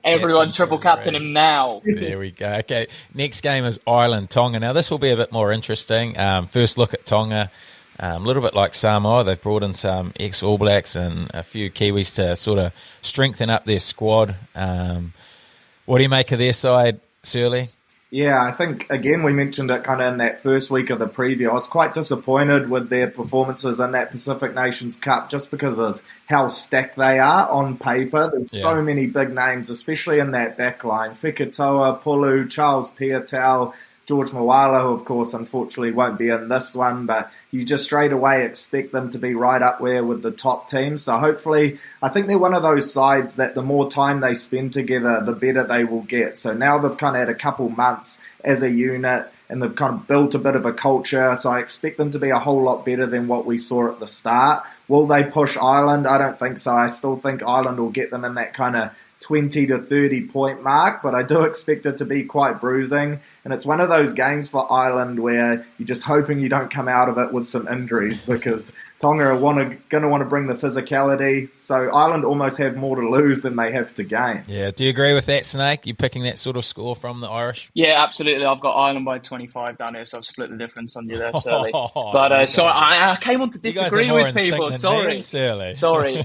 Everyone triple captain him now. There we go. Okay, next game is Ireland-Tonga. Now, this will be a bit more interesting. First look at Tonga. A little bit like Samoa, they've brought in some ex-All Blacks and a few Kiwis to sort of strengthen up their squad. What do you make of their side, Searley? Yeah, I think, again, we mentioned it kind of in that first week of the preview. I was quite disappointed with their performances in that Pacific Nations Cup just because of how stacked they are on paper. There's so many big names, especially in that back line. Fekitoa, Pulu, Charles Piatel, George Mawala, who, of course, unfortunately won't be in this one, but you just straight away expect them to be right up there with the top teams. So hopefully, I think they're one of those sides that the more time they spend together, the better they will get. So now they've kind of had a couple months as a unit and they've kind of built a bit of a culture. So I expect them to be a whole lot better than what we saw at the start. Will they push Ireland? I don't think so. I still think Ireland will get them in that kind of 20 to 30 point mark, but I do expect it to be quite bruising. And it's one of those games for Ireland where you're just hoping you don't come out of it with some injuries because Tonga are going to want to bring the physicality. So Ireland almost have more to lose than they have to gain. Yeah, do you agree with that, Snake? You picking that sort of score from the Irish? Yeah, absolutely. I've got Ireland by 25 down here, so I've split the difference on you there, Searley. But sorry, I came on to disagree with people. Sorry.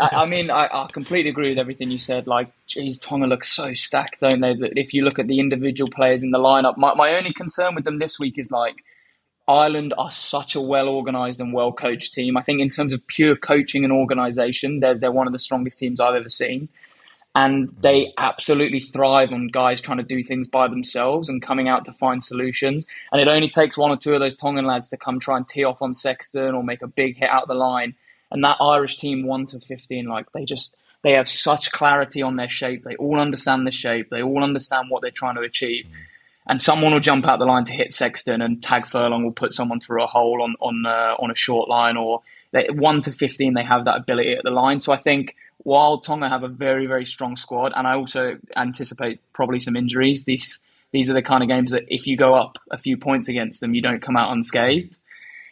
I completely agree with everything you said. Geez, Tonga looks so stacked, don't they? That if you look at the individual players in the lineup, my only concern with them this week is Ireland are such a well-organised and well-coached team. I think in terms of pure coaching and organisation, they're one of the strongest teams I've ever seen. And they absolutely thrive on guys trying to do things by themselves and coming out to find solutions. And it only takes one or two of those Tongan lads to come try and tee off on Sexton or make a big hit out the line. And that Irish team, 1 to 15, they have such clarity on their shape. They all understand the shape. They all understand what they're trying to achieve. and someone will jump out the line to hit Sexton, and Tag Furlong will put someone through a hole on a short line, or 1 to 15 they have that ability at the line. So I think while Tonga have a very, very strong squad, and I also anticipate probably some injuries, these are the kind of games that if you go up a few points against them, you don't come out unscathed.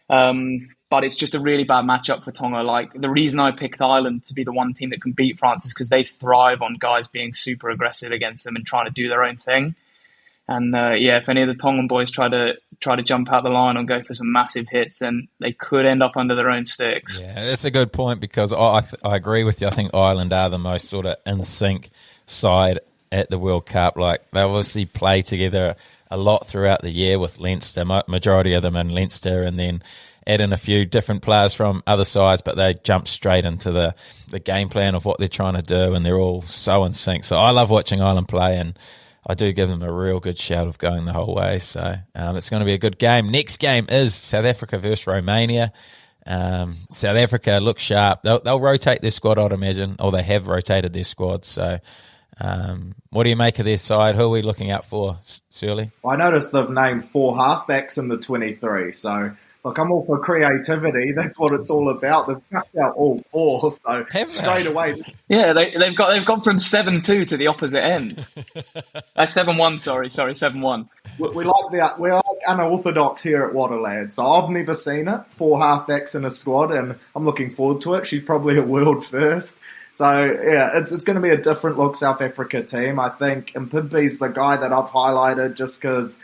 But it's just a really bad matchup for Tonga. Like, the reason I picked Ireland to be the one team that can beat France is because they thrive on guys being super aggressive against them and trying to do their own thing. And if any of the Tongan boys try to jump out the line or go for some massive hits, then they could end up under their own sticks. Yeah, that's a good point, because I agree with you. I think Ireland are the most sort of in sync side at the World Cup. Like, they obviously play together a lot throughout the year with Leinster, majority of them in Leinster, and then add in a few different players from other sides, but they jump straight into the game plan of what they're trying to do, and they're all so in sync. So I love watching Ireland play, and I do give them a real good shout of going the whole way. So it's going to be a good game. Next game is South Africa versus Romania. South Africa look sharp. They'll rotate their squad, I'd imagine, or they have rotated their squad. So what do you make of their side? Who are we looking out for, Searley? I noticed they've named 4 halfbacks in the 23. So, look, I'm all for creativity. That's what it's all about. They've cut out all 4, so straight away. Yeah, they've gone from 7-2 to the opposite end. 7-1, sorry, 7-1. We like unorthodox here at Waterlad. So I've never seen it. 4 halfbacks in a squad, and I'm looking forward to it. She's probably a world first. So, yeah, it's going to be a different look South Africa team, I think. And Pimpy's the guy that I've highlighted just because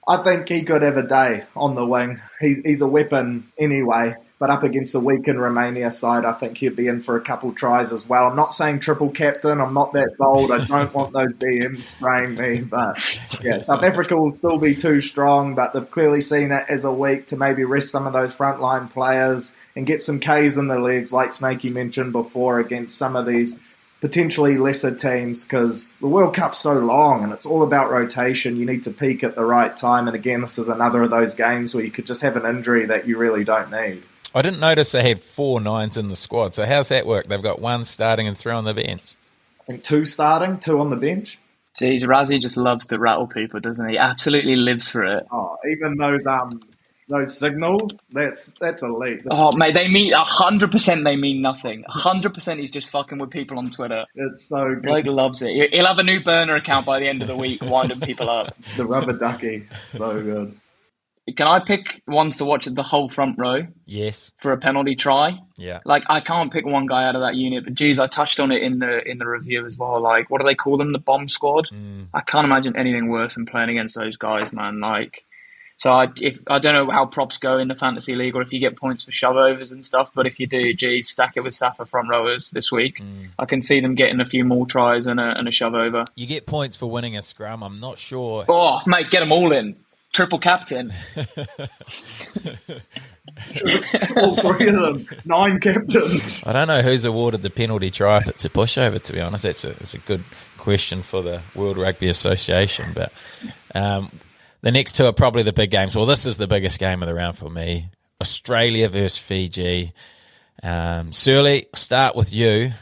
I think he could have a day on the wing. He's a weapon anyway, but up against the weakened Romania side, I think he'd be in for a couple tries as well. I'm not saying triple captain. I'm not that bold. I don't want those DMs spraying me. But, yeah, South Africa will still be too strong, but they've clearly seen it as a week to maybe rest some of those frontline players and get some Ks in the legs, like Snakey mentioned before, against some of these potentially lesser teams, because the World Cup's so long and it's all about rotation. You need to peak at the right time. And again, this is another of those games where you could just have an injury that you really don't need. I didn't notice they had 4 nines in the squad. So how's that work? They've got 1 starting and 3 on the bench. I think 2 starting, 2 on the bench. Jeez, Razzie just loves to rattle people, doesn't he? Absolutely lives for it. Oh, even those signals, that's elite. Oh, mate, they mean 100%. They mean nothing. 100%. He's just fucking with people on Twitter. It's so good. Bloke loves it. He'll have a new burner account by the end of the week, winding people up. The rubber ducky, so good. Can I pick ones to watch at the whole front row? Yes. For a penalty try? Yeah. Like, I can't pick one guy out of that unit, but geez, I touched on it in the review as well. Like, what do they call them? The bomb squad? I can't imagine anything worse than playing against those guys, man. Like, so I don't know how props go in the fantasy league or if you get points for shove overs and stuff, but if you do, geez, stack it with Safa front rowers this week. I can see them getting a few more tries and a shove over. You get points for winning a scrum. I'm not sure. Oh, mate, get them all in. Triple captain. All 3 of them. 9 captain. I don't know who's awarded the penalty try if it's a pushover, to be honest. It's a good question for the World Rugby Association. But the next 2 are probably the big games. Well, this is the biggest game of the round for me. Australia versus Fiji. Searley, start with you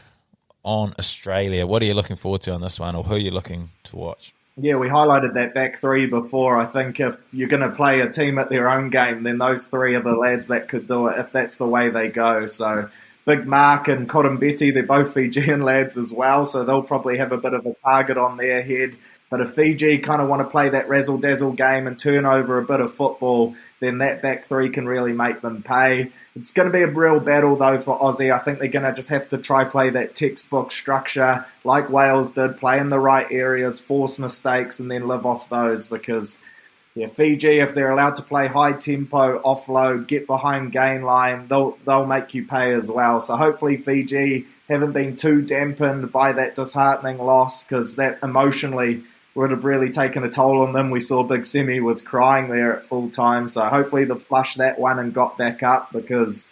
on Australia. What are you looking forward to on this one, or who are you looking to watch? Yeah, we highlighted that back 3 before. I think if you're going to play a team at their own game, then those 3 are the lads that could do it if that's the way they go. So Big Mark and Cotton Betty, they're both Fijian lads as well, so they'll probably have a bit of a target on their head. But if Fiji kind of want to play that razzle-dazzle game and turn over a bit of football, then that back 3 can really make them pay. It's going to be a real battle, though, for Aussie. I think they're going to just have to try play that textbook structure like Wales did, play in the right areas, force mistakes, and then live off those because, yeah, Fiji, if they're allowed to play high tempo, offload, get behind gain line, they'll make you pay as well. So hopefully Fiji haven't been too dampened by that disheartening loss because that emotionally would have really taken a toll on them. We saw Big Semi was crying there at full time. So hopefully they've flushed that one and got back up because,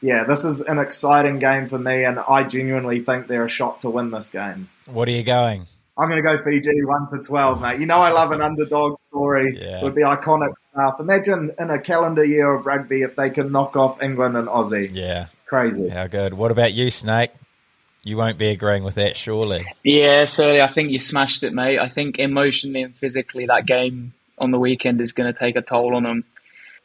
yeah, this is an exciting game for me and I genuinely think they're a shot to win this game. What are you going? I'm going to go Fiji 1-12, mate. You know I love an underdog story. Yeah. It would be iconic stuff. Imagine in a calendar year of rugby if they can knock off England and Aussie. Yeah. Crazy. How good. What about you, Snake? You won't be agreeing with that, surely. Yeah, so I think you smashed it, mate. I think emotionally and physically that game on the weekend is going to take a toll on them.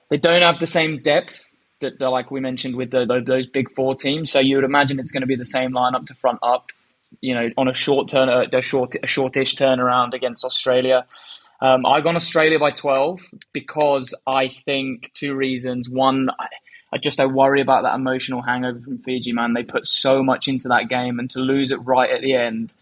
They don't have the same depth that, like we mentioned, with those big four teams. So you would imagine it's going to be the same lineup to front up, on a shortish turnaround against Australia. I've gone Australia by 12 because I think two reasons. One, I worry about that emotional hangover from Fiji, man. They put so much into that game, and to lose it right at the end,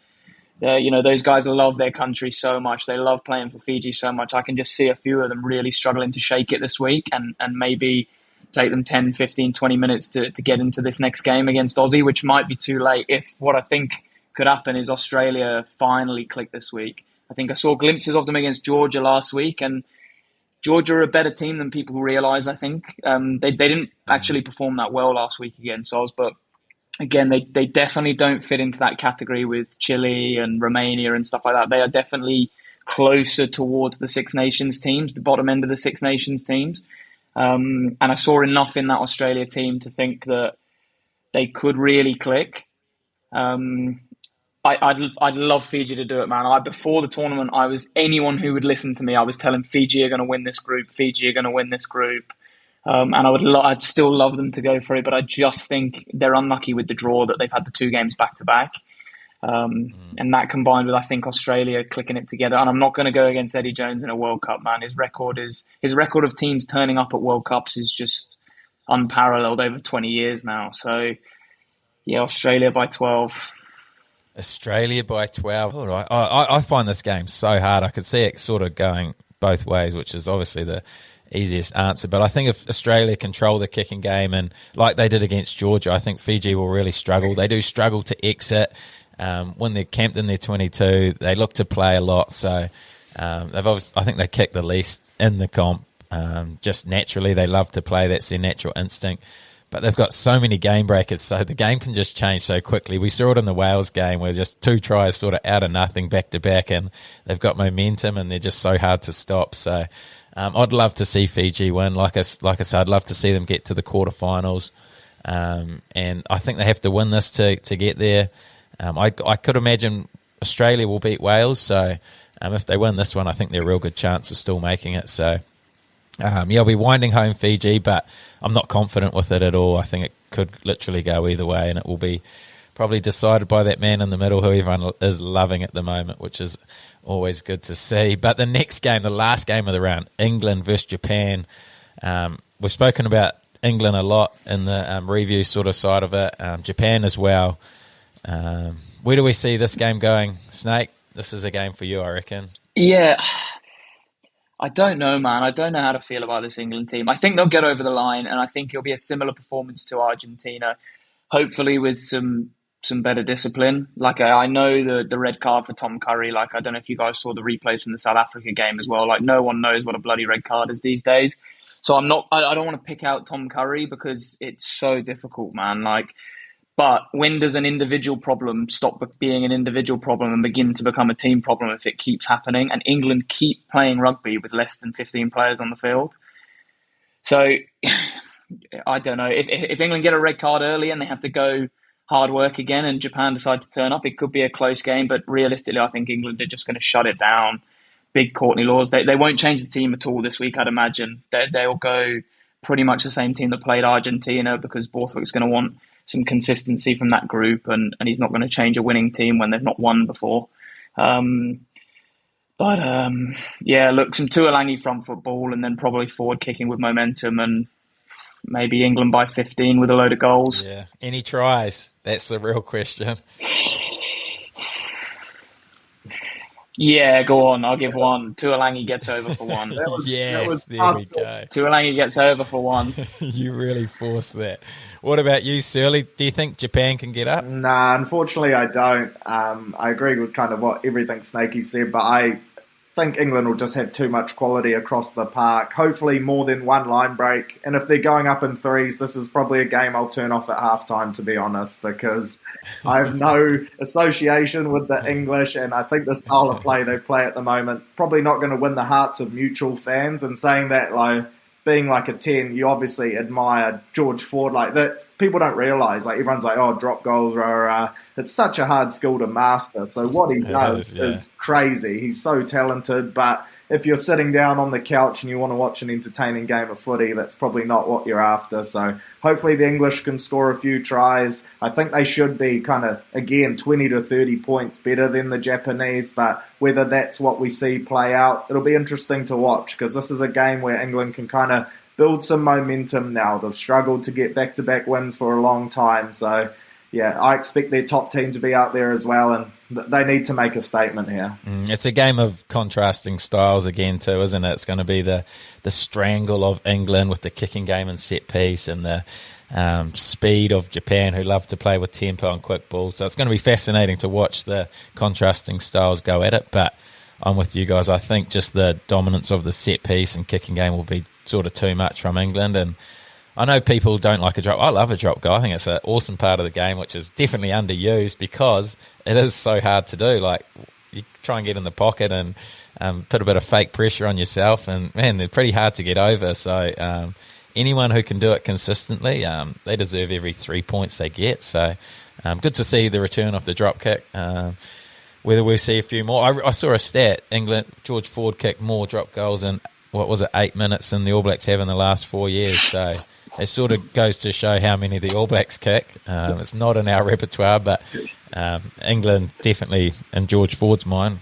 those guys love their country so much. They love playing for Fiji so much. I can just see a few of them really struggling to shake it this week and maybe take them 10, 15, 20 minutes to get into this next game against Aussie, which might be too late if what I think could happen is Australia finally click this week. I think I saw glimpses of them against Georgia last week, and Georgia are a better team than people realise, I think. They didn't actually perform that well last week against Oz, but again, they definitely don't fit into that category with Chile and Romania and stuff like that. They are definitely closer towards the Six Nations teams, the bottom end of the Six Nations teams. And I saw enough in that Australia team to think that they could really click. I'd love Fiji to do it, man. Before the tournament, anyone who would listen to me, I was telling Fiji are going to win this group. Fiji are going to win this group. And I'd still love them to go for it, but I just think they're unlucky with the draw that they've had the two games back to back. And that combined with, I think, Australia clicking it together. And I'm not going to go against Eddie Jones in a World Cup, man. His record of teams turning up at World Cups is just unparalleled over 20 years now. So, yeah, Australia by 12. Australia by 12. All right. I find this game so hard. I could see it sort of going both ways, which is obviously the easiest answer. But I think if Australia control the kicking game and like they did against Georgia, I think Fiji will really struggle. They do struggle to exit. When they're camped in their 22, they look to play a lot. So I think they kick the least in the comp. Just naturally, they love to play. That's their natural instinct. But they've got so many game breakers, so the game can just change so quickly. We saw it in the Wales game where just two tries sort of out of nothing back to back, and they've got momentum and they're just so hard to stop. So I'd love to see Fiji win. Like I said, I'd love to see them get to the quarterfinals. And I think they have to win this to get there. I could imagine Australia will beat Wales. So if they win this one, I think they're a real good chance of still making it. So I'll be winding home Fiji, but I'm not confident with it at all. I think it could literally go either way, and it will be probably decided by that man in the middle who everyone is loving at the moment, which is always good to see. But the next game, the last game of the round, England versus Japan. We've spoken about England a lot in the review sort of side of it, Japan as well. Where do we see this game going, Snake? This is a game for you, I reckon. Yeah. I don't know, man. I don't know how to feel about this England team. I think they'll get over the line, and I think it'll be a similar performance to Argentina, hopefully with some better discipline. Like, I know the red card for Tom Curry. Like, I don't know if you guys saw the replays from the South Africa game as well. Like, no one knows what a bloody red card is these days. So I don't want to pick out Tom Curry because it's so difficult, man. Like, but when does an individual problem stop being an individual problem and begin to become a team problem if it keeps happening? And England keep playing rugby with less than 15 players on the field. So I don't know. If England get a red card early and they have to go hard work again and Japan decide to turn up, it could be a close game. But realistically, I think England are just going to shut it down. Big Courtney Laws. They won't change the team at all this week, I'd imagine. They'll go pretty much the same team that played Argentina because Borthwick's going to want some consistency from that group, and he's not going to change a winning team when they've not won before. Look, some Tuolangi front football and then probably forward kicking with momentum and maybe England by 15 with a load of goals. Yeah. Any tries? That's the real question. Yeah, go on. I'll give one. Tuolangi gets over for one. There we go. Tuolangi gets over for one. You really forced that. What about you, Searley? Do you think Japan can get up? Nah, unfortunately I don't. I agree with kind of what everything Snakey said, but I think England will just have too much quality across the park. Hopefully more than one line break. And if they're going up in threes, this is probably a game I'll turn off at halftime, to be honest, because I have no association with the English, and I think the style of play they play at the moment probably not going to win the hearts of mutual fans. And saying that, like, being like a 10, you obviously admire George Ford. Like that, people don't realise. Like everyone's like, oh, drop goals, it's such a hard skill to master. So what he does is crazy. He's so talented, but if you're sitting down on the couch and you want to watch an entertaining game of footy, that's probably not what you're after. So hopefully the English can score a few tries. I think they should be kind of, again, 20 to 30 points better than the Japanese, but whether that's what we see play out, it'll be interesting to watch because this is a game where England can kind of build some momentum now. They've struggled to get back-to-back wins for a long time. So, yeah, I expect their top team to be out there as well, and they need to make a statement here. It's a game of contrasting styles again too, isn't it? It's going to be the strangle of England with the kicking game and set piece, and the speed of Japan, who love to play with tempo and quick balls. So it's going to be fascinating to watch the contrasting styles go at it. But I'm with you guys. I think just the dominance of the set piece and kicking game will be sort of too much from England. And I know people don't like a drop. I love a drop goal. I think it's an awesome part of the game, which is definitely underused because it is so hard to do. Like, you try and get in the pocket and put a bit of fake pressure on yourself, and, man, they're pretty hard to get over. So anyone who can do it consistently, they deserve every 3 points they get. So good to see the return of the drop kick. Whether we see a few more. I saw a stat. England, George Ford kicked more drop goals in, 8 minutes than the All Blacks have in the last 4 years. So it sort of goes to show how many the All Blacks kick. It's not in our repertoire, but England definitely, in George Ford's mind,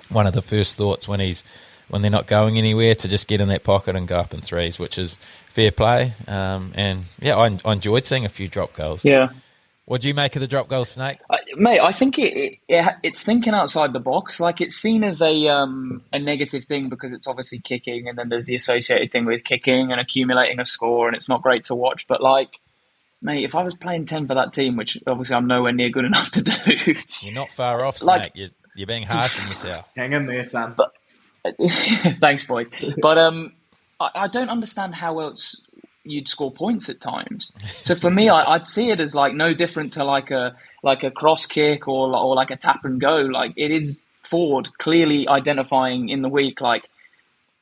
one of the first thoughts when they're not going anywhere, to just get in that pocket and go up in threes, which is fair play. And yeah, I enjoyed seeing a few drop goals. Yeah. What do you make of the drop goal, Snake? Mate, I think it's thinking outside the box. Like, it's seen as a negative thing because it's obviously kicking, and then there's the associated thing with kicking and accumulating a score, and it's not great to watch. But, like, mate, if I was playing 10 for that team, which obviously I'm nowhere near good enough to do. You're not far off, Snake. Like, you're being harsh on yourself. Hang in there, son. But, thanks, boys. But I don't understand how else you'd score points at times. So for me, I'd see it as like no different to like a cross kick or like a tap and go. Like, it is Ford clearly identifying in the week, like,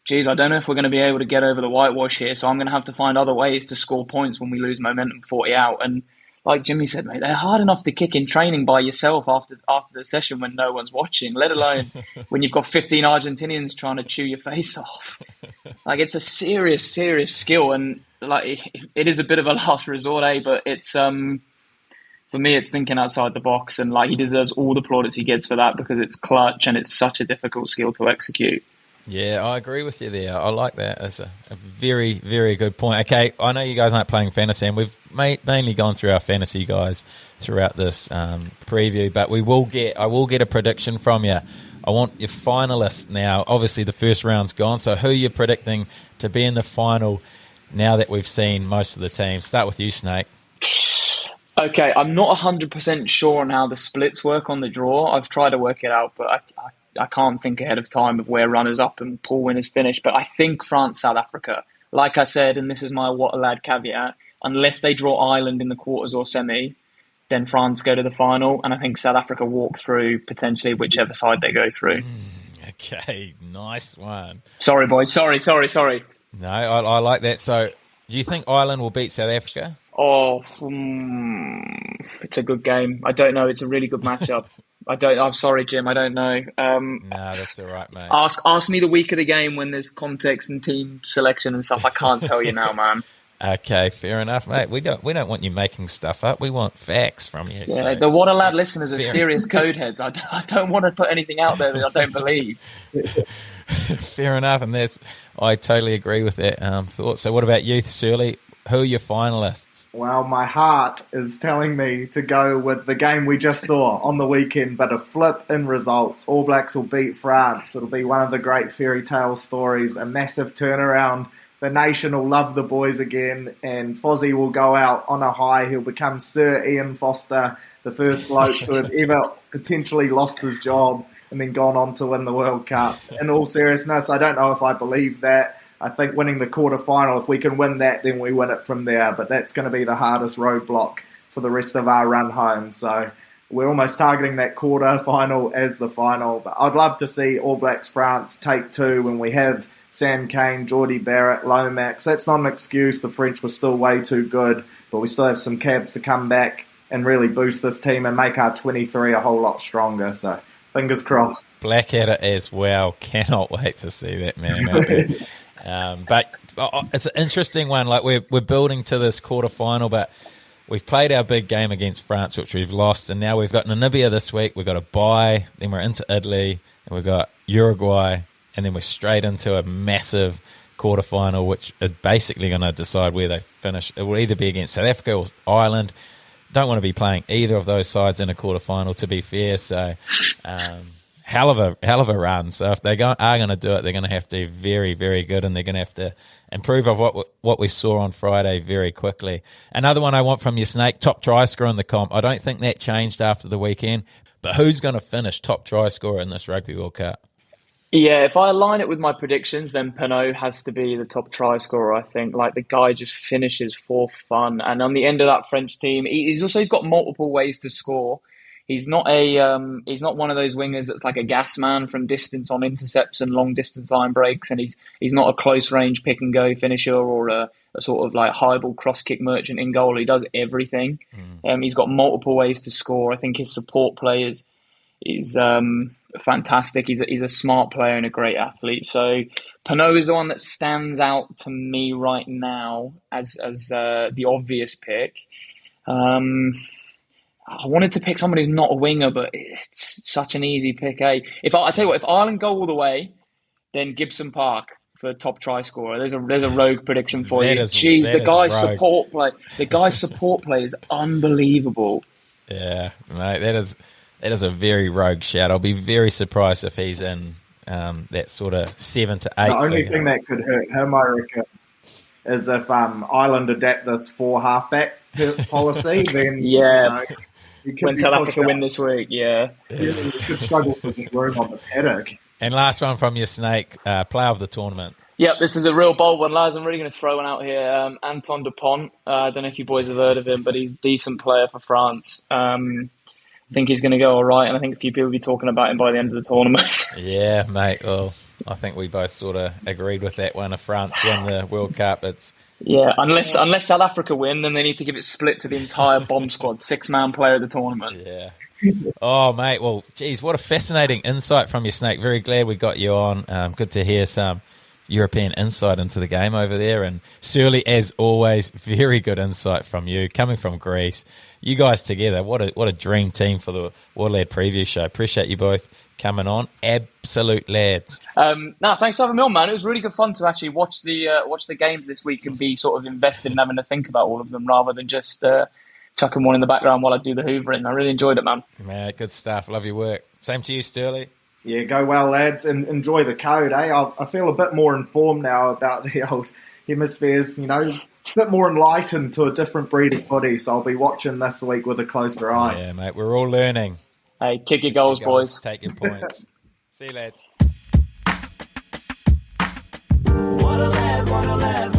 geez, I don't know if we're going to be able to get over the whitewash here, so I'm going to have to find other ways to score points when we lose momentum 40 out. And like Jimmy said, mate, they're hard enough to kick in training by yourself after the session when no one's watching, let alone when you've got 15 Argentinians trying to chew your face off. Like, it's a serious skill, and like it is a bit of a last resort, but it's for me, it's thinking outside the box, and like, he deserves all the plaudits he gets for that because it's clutch and it's such a difficult skill to execute. Yeah, I agree with you there. I like that. It's a very, very good point. Okay, I know you guys aren't playing fantasy, and we've mainly gone through our fantasy guys throughout this preview, but I will get a prediction from you. I want your finalists now. Obviously, the first round's gone, so who are you predicting to be in the final now that we've seen most of the teams? Start with you, Snake. Okay, I'm not 100% sure on how the splits work on the draw. I've tried to work it out, but I can't think ahead of time of where runners-up and pool winners finish. But I think France, South Africa. Like I said, and this is my what a lad caveat, unless they draw Ireland in the quarters or semi, then France go to the final. And I think South Africa walk through potentially whichever side they go through. Okay, nice one. Sorry, boys. Sorry. No, I like that. So do you think Ireland will beat South Africa? Oh, it's a good game. I don't know. It's a really good matchup. I'm sorry, Jim. I don't know. No, that's all right, mate. Ask me the week of the game when there's context and team selection and stuff. I can't tell you now, man. Okay, fair enough, mate. We don't want you making stuff up. We want facts from you. Yeah, so. the What a Lad listeners are serious code heads. I don't want to put anything out there that I don't believe. Fair enough, and I totally agree with that thought. So what about you, Searley? Who are your finalists? Well, my heart is telling me to go with the game we just saw on the weekend, but a flip in results. All Blacks will beat France. It'll be one of the great fairy tale stories, a massive turnaround. The nation will love the boys again, and Fozzie will go out on a high. He'll become Sir Ian Foster, the first bloke to have ever potentially lost his job and then gone on to win the World Cup. In all seriousness, I don't know if I believe that. I think winning the quarterfinal, if we can win that, then we win it from there. But that's going to be the hardest roadblock for the rest of our run home. So we're almost targeting that quarterfinal as the final. But I'd love to see All Blacks France take two when we have Sam Cane, Geordie Barrett, Lomax. That's not an excuse. The French were still way too good, but we still have some cabs to come back and really boost this team and make our 23 a whole lot stronger. So fingers crossed. Blackadder as well. Cannot wait to see that, man. But it's an interesting one. Like we're building to this quarterfinal, but we've played our big game against France, which we've lost, and now we've got Namibia this week. We've got a bye, then we're into Italy, and we've got Uruguay, and then we're straight into a massive quarterfinal, which is basically going to decide where they finish. It will either be against South Africa or Ireland. Don't want to be playing either of those sides in a quarterfinal, to be fair. So, hell of a run. So if they are going to do it, they're going to have to be very, very good, and they're going to have to improve of what we saw on Friday very quickly. Another one I want from your Snake, top try scorer in the comp. I don't think that changed after the weekend, but who's going to finish top try scorer in this Rugby World Cup? Yeah, if I align it with my predictions, then Pinot has to be the top try scorer, I think. Like, the guy just finishes for fun. And on the end of that French team, he's got multiple ways to score. He's not one of those wingers that's like a gas man from distance on intercepts and long distance line breaks, and he's not a close range pick and go finisher or a sort of like high ball cross kick merchant in goal. He does everything. He's got multiple ways to score. I think his support play is fantastic. He's a smart player and a great athlete. So Pinot is the one that stands out to me right now as the obvious pick. I wanted to pick someone who's not a winger, but it's such an easy pick, eh? I tell you what, if Ireland go all the way, then Gibson Park for top try scorer. There's a rogue prediction for you. The guy's support play is unbelievable. Yeah, mate, that is a very rogue shout. I'll be very surprised if he's in that sort of 7 to 8. The only thing that could hurt him, I reckon, is if Ireland adapt this 4 halfback policy. Then when South Africa win this week, you could struggle for just room on the paddock. And last one from your Snake, player of the tournament. Yep, this is a real bold one, lads. I'm really going to throw one out here. Anton Dupont. I don't know if you boys have heard of him, but he's a decent player for France. I think he's going to go all right, and I think a few people will be talking about him by the end of the tournament. Yeah, mate. Well, I think we both sort of agreed with that one. If France win the World Cup, unless South Africa win, then they need to give it split to the entire bomb squad, 6-man player of the tournament. Yeah. Oh, mate. Well, geez, what a fascinating insight from your Snake. Very glad we got you on. Good to hear some European insight into the game over there. And Searley, as always, very good insight from you, coming from Greece. You guys together, what a dream team for the World Lad Preview Show. Appreciate you both coming on. Absolute lads. Thanks for having me on, man. It was really good fun to actually watch the games this week and be sort of invested in having to think about all of them rather than just chucking one in the background while I do the hoovering. I really enjoyed it, man. Man, good stuff. Love your work. Same to you, Searley. Yeah, go well, lads, and enjoy the code, eh? I feel a bit more informed now about the old hemispheres, a bit more enlightened to a different breed of footy, so I'll be watching this week with a closer eye. Yeah, mate, we're all learning. Hey, kick your goals, boys. Take your points. See you, lads. What a lad, what a lad.